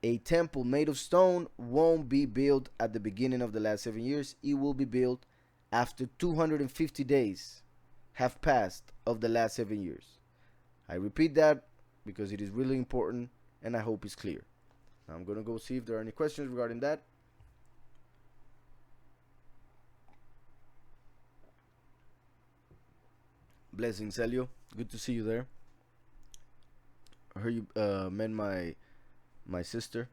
A temple made of stone won't be built at the beginning of the last 7 years. It will be built after 250 days have passed of the last 7 years. I repeat that because it is really important and I hope it's clear. Now I'm going to go see if there are any questions regarding that. Blessings, Elio. Good to see you there. I heard you met my sister.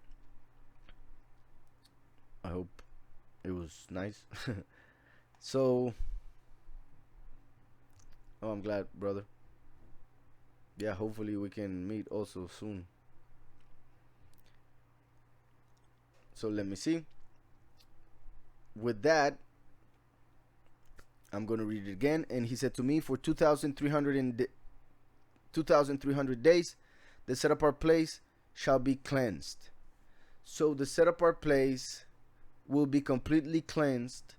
I hope it was nice. So, oh, I'm glad, brother. Yeah, hopefully we can meet also soon. So let me see. With that, I'm going to read it again. And he said to me, for 2,300 days, the set apart place shall be cleansed. So the set apart place will be completely cleansed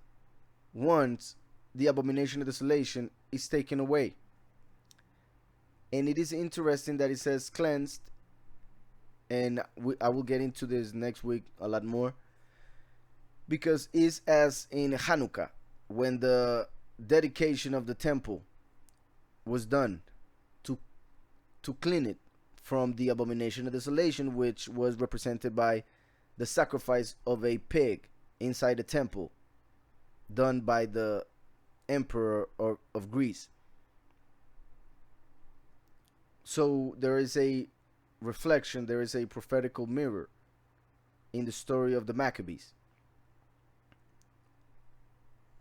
once the abomination of desolation is taken away. And it is interesting that it says cleansed, and I will get into this next week a lot more, because it's as in Hanukkah, when the dedication of the temple was done to clean it from the abomination of desolation, which was represented by the sacrifice of a pig inside the temple done by the emperor of Greece. So there is a reflection, there is a prophetical mirror in the story of the Maccabees.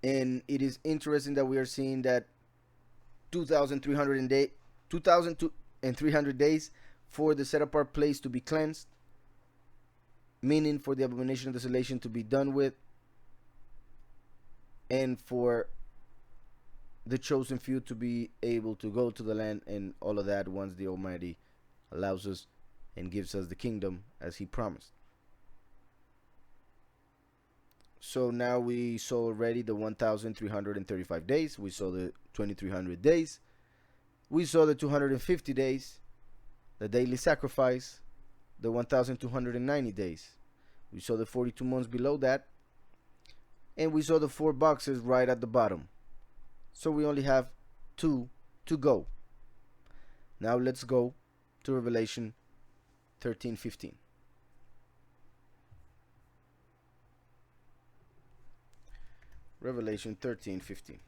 And it is interesting that we are seeing that 2,300 days for the set apart place to be cleansed, meaning for the abomination of desolation to be done with, and for the chosen few to be able to go to the land and all of that once the Almighty allows us and gives us the kingdom as he promised. So now we saw already the 1,335 days. We saw the 2,300 days. We saw the 250 days, the daily sacrifice, the 1,290 days. We saw the 42 months below that. And we saw the 4 boxes right at the bottom. So we only have 2 to go. Now let's go to Revelation 13:15. Revelation 13:15.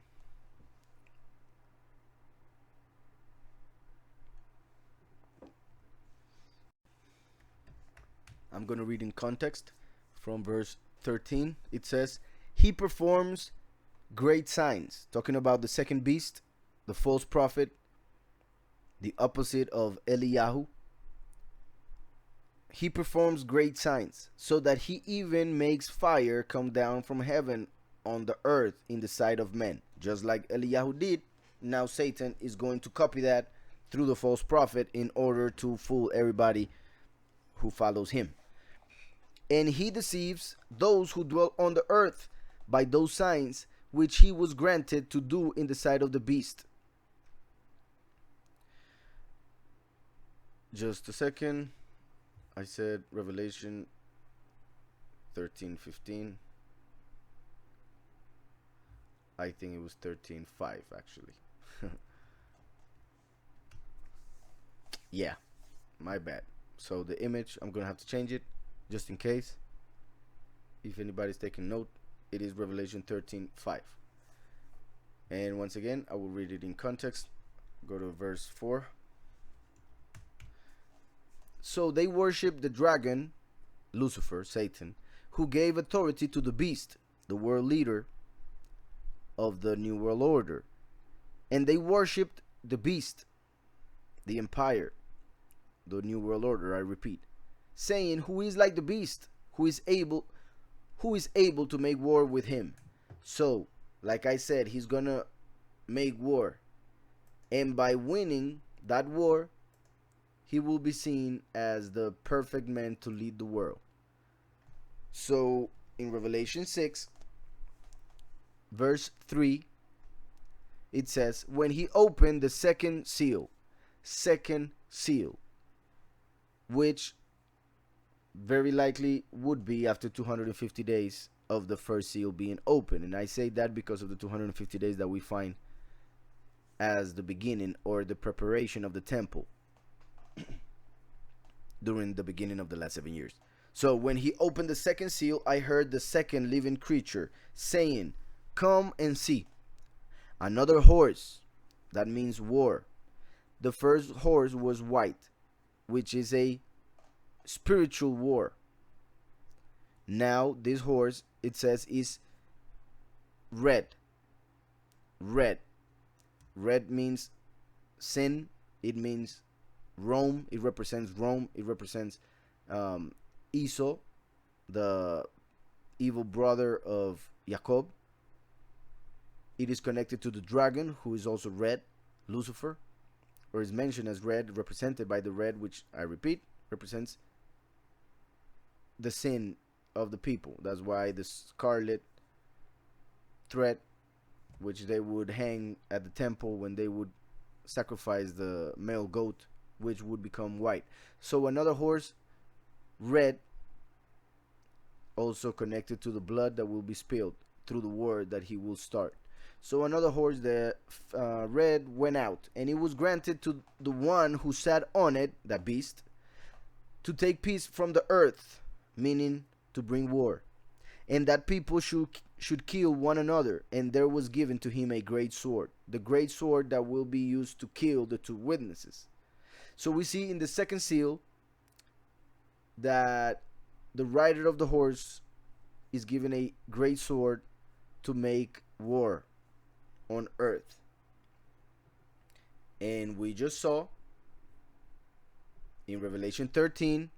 I'm going to read in context from verse 13. It says, he performs great signs, talking about the second beast, the false prophet, the opposite of Eliyahu. He performs great signs, so that he even makes fire come down from heaven on the earth in the sight of men, just like Eliyahu did. Now Satan is going to copy that through the false prophet in order to fool everybody who follows him. And he deceives those who dwell on the earth by those signs which he was granted to do in the sight of the beast. Just a second. I said Revelation 13:15. I think it was 13:5 actually. Yeah, my bad. So the image, I'm gonna have to change it just in case. If anybody's taking note, it is Revelation 13:5. And once again, I will read it in context. Go to verse 4. So they worship the dragon, Lucifer, Satan, who gave authority to the beast, the world leader of the New World Order. And they worshipped the beast, the empire, the New World Order, I repeat, saying, who is like the beast, who is able to make war with him. So, like I said, he's gonna make war, and by winning that war, he will be seen as the perfect man to lead the world. So in Revelation 6 verse 3, it says, when he opened the second seal, second seal, which very likely would be after 250 days of the first seal being open. And I say that because of the 250 days that we find as the beginning or the preparation of the temple during the beginning of the last 7 years. So when he opened the second seal, I heard the second living creature saying, "Come and see." Another horse, that means war. The first horse was white, which is a spiritual war. Now this horse, it says, is red. Red. Red means sin. It means Rome. It represents Rome. It represents Esau, the evil brother of Jacob. It is connected to the dragon, who is also red, Lucifer, or is mentioned as red, represented by the red, which, I repeat, represents the sin of the people. That's why the scarlet thread, which they would hang at the temple when they would sacrifice the male goat, which would become white. So another horse, red, also connected to the blood that will be spilled through the war that he will start. So another horse, the red, went out, and it was granted to the one who sat on it, that beast, to take peace from the earth, meaning to bring war, and that people should kill one another. And there was given to him a great sword, the great sword that will be used to kill the two witnesses. So we see in the second seal that the rider of the horse is given a great sword to make war on earth. And we just saw in Revelation 13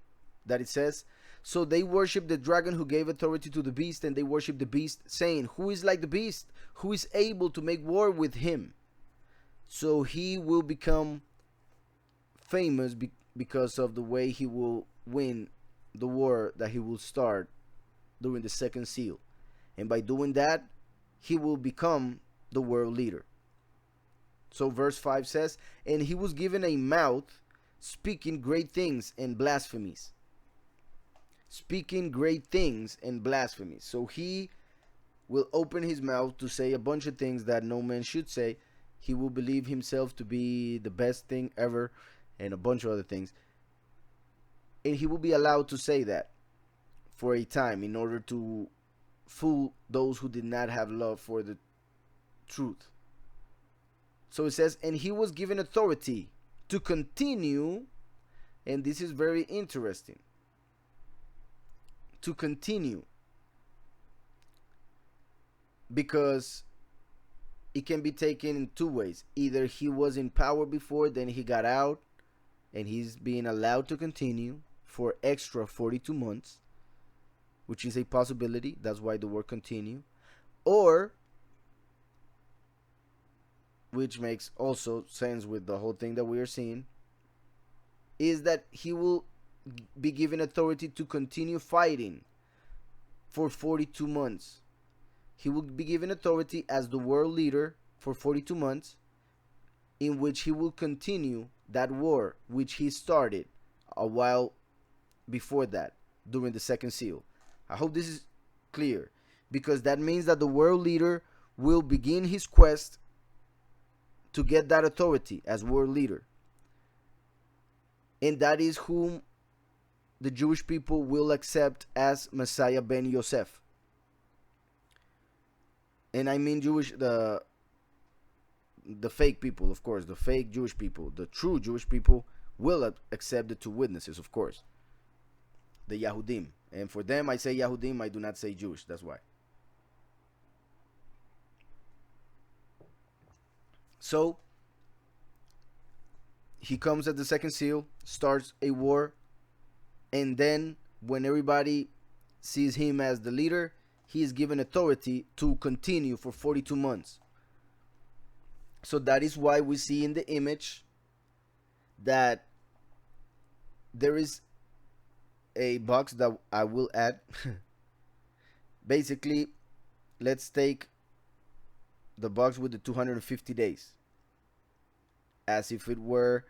that it says, "So they worship the dragon who gave authority to the beast, and they worship the beast, saying, 'Who is like the beast? Who is able to make war with him?' So he will become famous because of the way he will win the war that he will start during the second seal. And by doing that, he will become the world leader." So verse 5 says, "And he was given a mouth speaking great things and blasphemies." Speaking great things and blasphemies. So he will open his mouth to say a bunch of things that no man should say. He will believe himself to be the best thing ever and a bunch of other things. And he will be allowed to say that for a time in order to fool those who did not have love for the truth. So it says, "And he was given authority to continue," and this is very interesting, to continue, because it can be taken in two ways. Either he was in power before, then he got out, and he's being allowed to continue for extra 42 months, which is a possibility. That's why the word continue. Or, which makes also sense with the whole thing that we are seeing, is that he will be given authority to continue fighting for 42 months. He will be given authority as the world leader for 42 months, in which he will continue that war which he started a while before that, during the second seal. I hope this is clear, because that means that the world leader will begin his quest to get that authority as world leader. And that is whom the Jewish people will accept as Messiah ben Yosef. And I mean Jewish, the fake people, of course, the fake Jewish people. The true Jewish people will accept the two witnesses, of course, the Yahudim. And for them, I say Yahudim, I do not say Jewish. That's why. So he comes at the second seal, starts a war, and then when everybody sees him as the leader, he is given authority to continue for 42 months. So that is why we see in the image that there is a box that I will add. Basically, let's take the box with the 250 days as if it were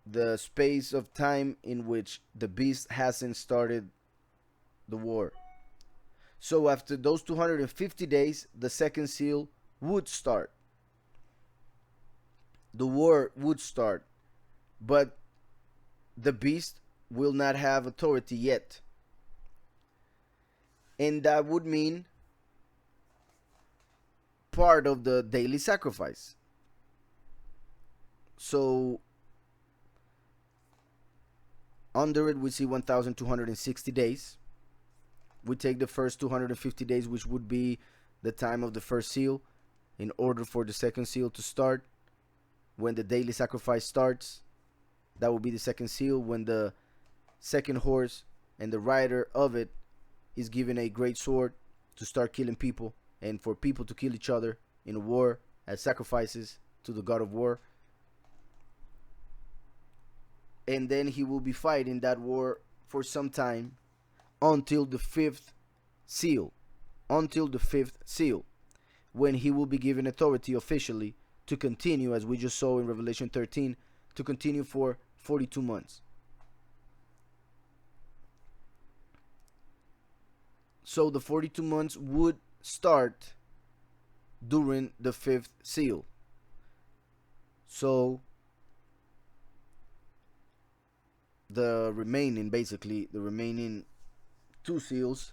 the space of time in which the beast hasn't started the war. So after those 250 days, the second seal would start. The war would start, but the beast will not have authority yet. And that would mean part of the daily sacrifice. So under it, we see 1,260 days. We take the first 250 days, which would be the time of the first seal, in order for the second seal to start. When the daily sacrifice starts, that will be the second seal, when the second horse and the rider of it is given a great sword to start killing people, and for people to kill each other in a war as sacrifices to the god of war. And then he will be fighting that war for some time until the fifth seal. Until the fifth seal, when he will be given authority officially to continue, as we just saw in Revelation 13, to continue for 42 months. So the 42 months would start during the fifth seal. So the remaining two seals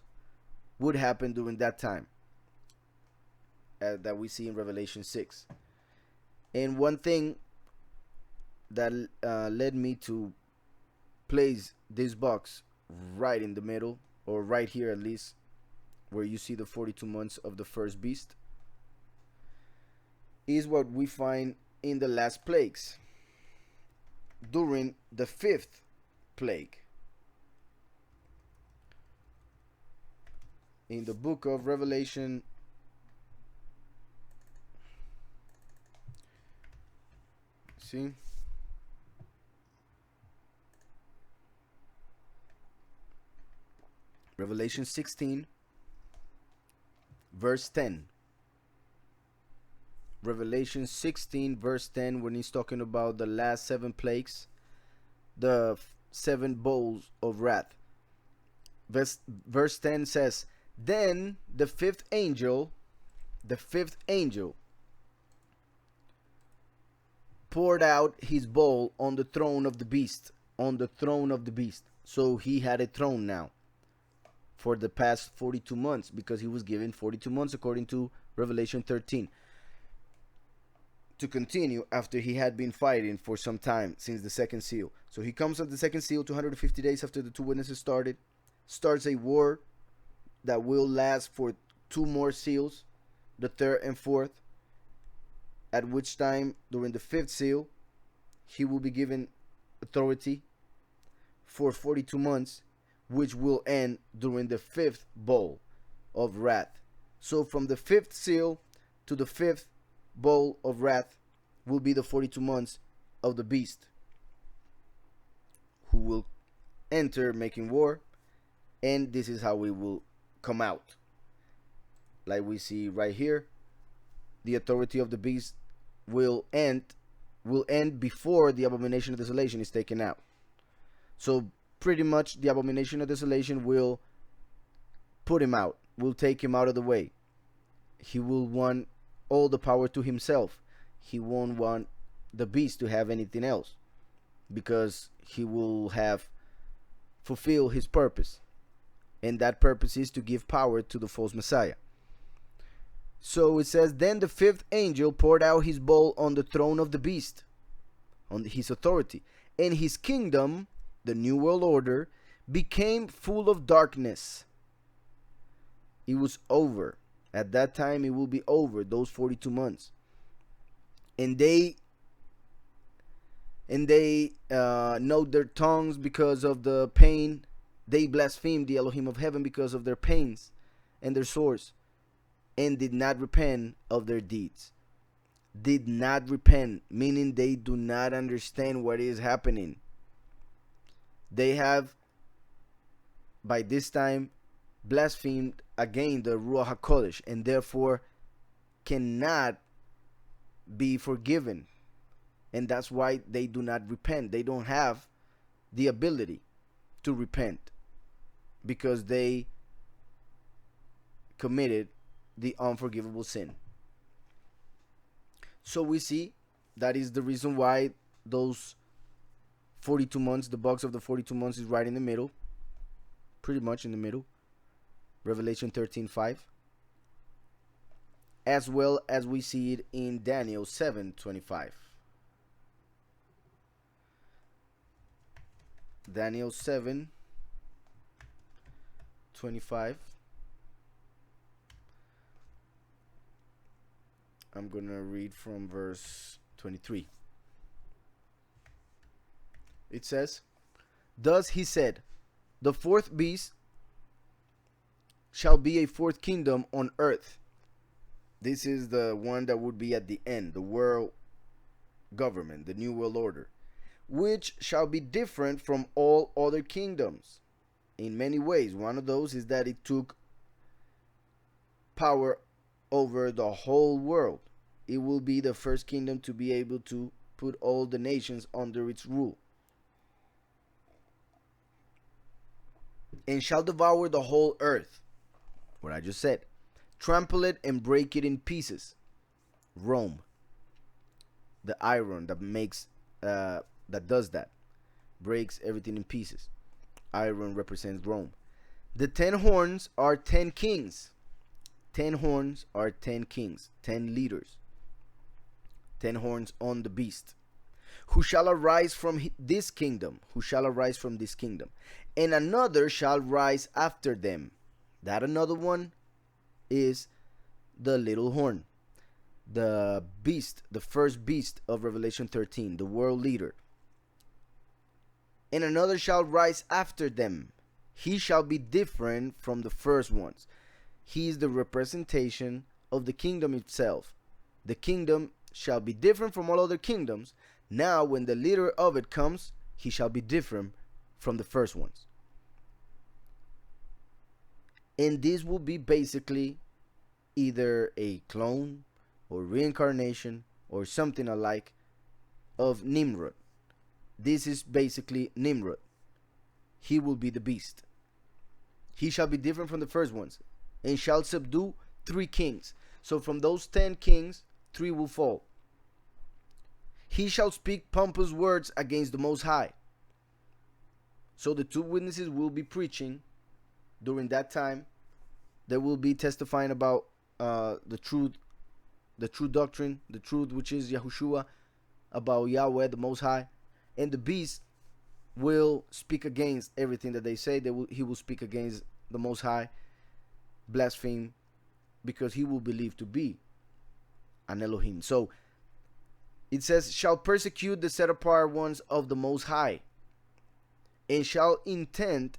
would happen during that time that we see in Revelation 6. And one thing that led me to place this box right in the middle, or right here at least, where you see the 42 months of the first beast, is what we find in the last plagues. During the fifth plague, in the book of Revelation, see, Revelation 16 verse 10. Revelation 16 verse 10, when he's talking about the last 7 plagues, the 7 bowls of wrath. Verse 10 says, then the fifth angel poured out his bowl on the throne of the beast. So he had a throne now for the past 42 months, because he was given 42 months according to Revelation 13 to continue after he had been fighting for some time since the second seal. So he comes on the second seal 250 days after the 2 witnesses starts a war that will last for 2 more seals, the third and fourth, at which time during the 5th seal he will be given authority for 42 months, which will end during the 5th bowl of wrath. So from the 5th seal to the 5th bowl of wrath will be the 42 months of the beast, who will enter making war, and this is how we will come out. Like we see right here, the authority of the beast will end before the abomination of desolation is taken out. So pretty much the abomination of desolation will put him out, will take him out of the way. He will want all the power to himself. He won't want the beast to have anything else, because he will have fulfilled his purpose, and that purpose is to give power to the false Messiah. So it says, then the 5th angel poured out his bowl on the throne of the beast, on his authority, and his kingdom, the new world order, became full of darkness. It was over. At that time it will be over, those 42 months. And they know their tongues because of the pain. They blasphemed the Elohim of heaven because of their pains and their sores, and did not repent of their deeds. Did not repent, meaning they do not understand what is happening. They have, by this time, blasphemed against the Ruach HaKodesh, and therefore cannot be forgiven. And that's why they do not repent. They don't have the ability to repent because they committed the unforgivable sin. So we see that is the reason why those 42 months, the box of the 42 months is right in the middle, pretty much in the middle. Revelation 13:5. As well as we see it in Daniel 7:25. Daniel 7:25. I'm going to read from verse 23. It says, "Thus he said, the fourth beast shall be a fourth kingdom on earth." This is the one that would be at the end, the world government, the new world order, "which shall be different from all other kingdoms in many ways." One of those is that it took power over the whole world. It will be the first kingdom to be able to put all the nations under its rule. "And shall devour the whole earth," what I just said, "trample it and break it in pieces." Rome, the iron that makes that does that, breaks everything in pieces. Iron represents Rome. "The 10 horns are 10 kings." 10 horns are 10 kings, 10 leaders. 10 horns on the beast. "Who shall arise from this kingdom?" Who shall arise from this kingdom? "And another shall rise after them." That another one is the little horn, the beast, the first beast of Revelation 13, the world leader. "And another shall rise after them. He shall be different from the first ones." He is the representation of the kingdom itself. The kingdom shall be different from all other kingdoms. Now, when the leader of it comes, he shall be different from the first ones. And this will be basically either a clone or reincarnation or something alike of Nimrod. This is basically Nimrod. He will be the beast. "He shall be different from the first ones, and shall subdue 3 kings." So from those 10 kings, 3 will fall. "He shall speak pompous words against the Most High." So the 2 witnesses will be preaching during that time. They will be testifying about the true doctrine, the truth which is Yahushua, about Yahweh, the Most High. And the beast will speak against everything that they say. He will speak against the Most High, blaspheme, because he will believe to be an Elohim. So it says, "shall persecute the set apart ones of the Most High, and shall intend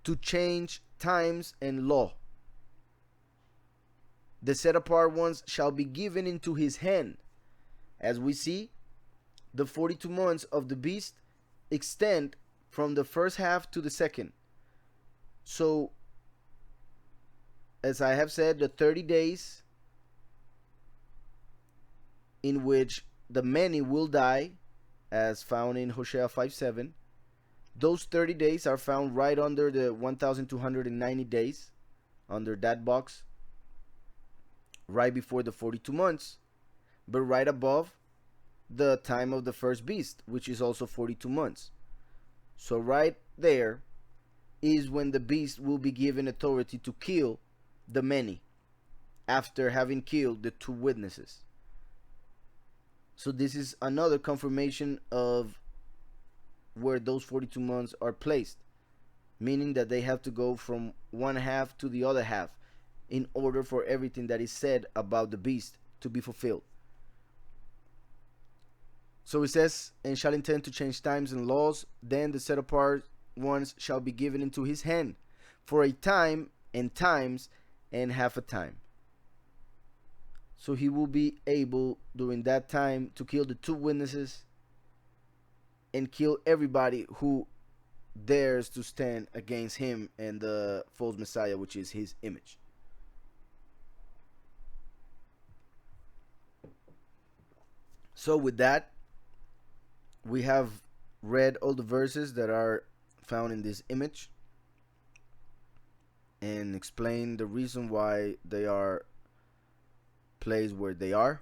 to change times and law. The set apart ones shall be given into his hand." As we see, the 42 months of the beast extend from the first half to the second. So, as I have said, the 30 days in which the many will die, as found in Hosea 5:7, those 30 days are found right under the 1290 days, under that box, right before the 42 months, but right above the time of the first beast, which is also 42 months. So right there is when the beast will be given authority to kill the many after having killed the 2 witnesses. So this is another confirmation of where those 42 months are placed, meaning that they have to go from one half to the other half in order for everything that is said about the beast to be fulfilled. So it says, "and shall intend to change times and laws, then the set apart ones shall be given into his hand for a time and times and half a time." So he will be able during that time to kill the 2 witnesses and kill everybody who dares to stand against him and the false Messiah, which is his image. So with that, We have read all the verses that are found in this image and explain the reason why they are placed where they are.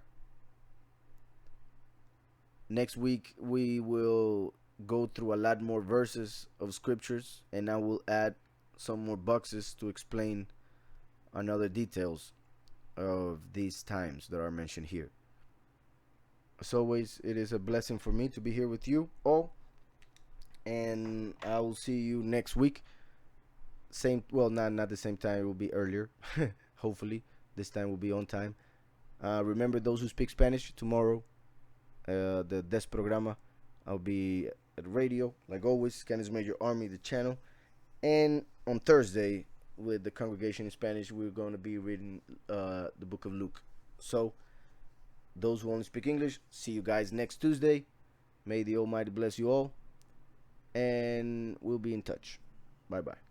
Next week we will go through a lot more verses of scriptures, and I will add some more boxes to explain another details of these times that are mentioned here. As always, it is a blessing for me to be here with you all, and I will see you next week. Same, well, not the same time. It will be earlier. Hopefully, this time will be on time. Remember, those who speak Spanish, tomorrow, the Des Programa, I'll be at radio, like always, Scanish Major Army, the channel. And on Thursday, with the congregation in Spanish, we're going to be reading the book of Luke. So, those who only speak English, see you guys next Tuesday. May the Almighty bless you all, and we'll be in touch. Bye bye.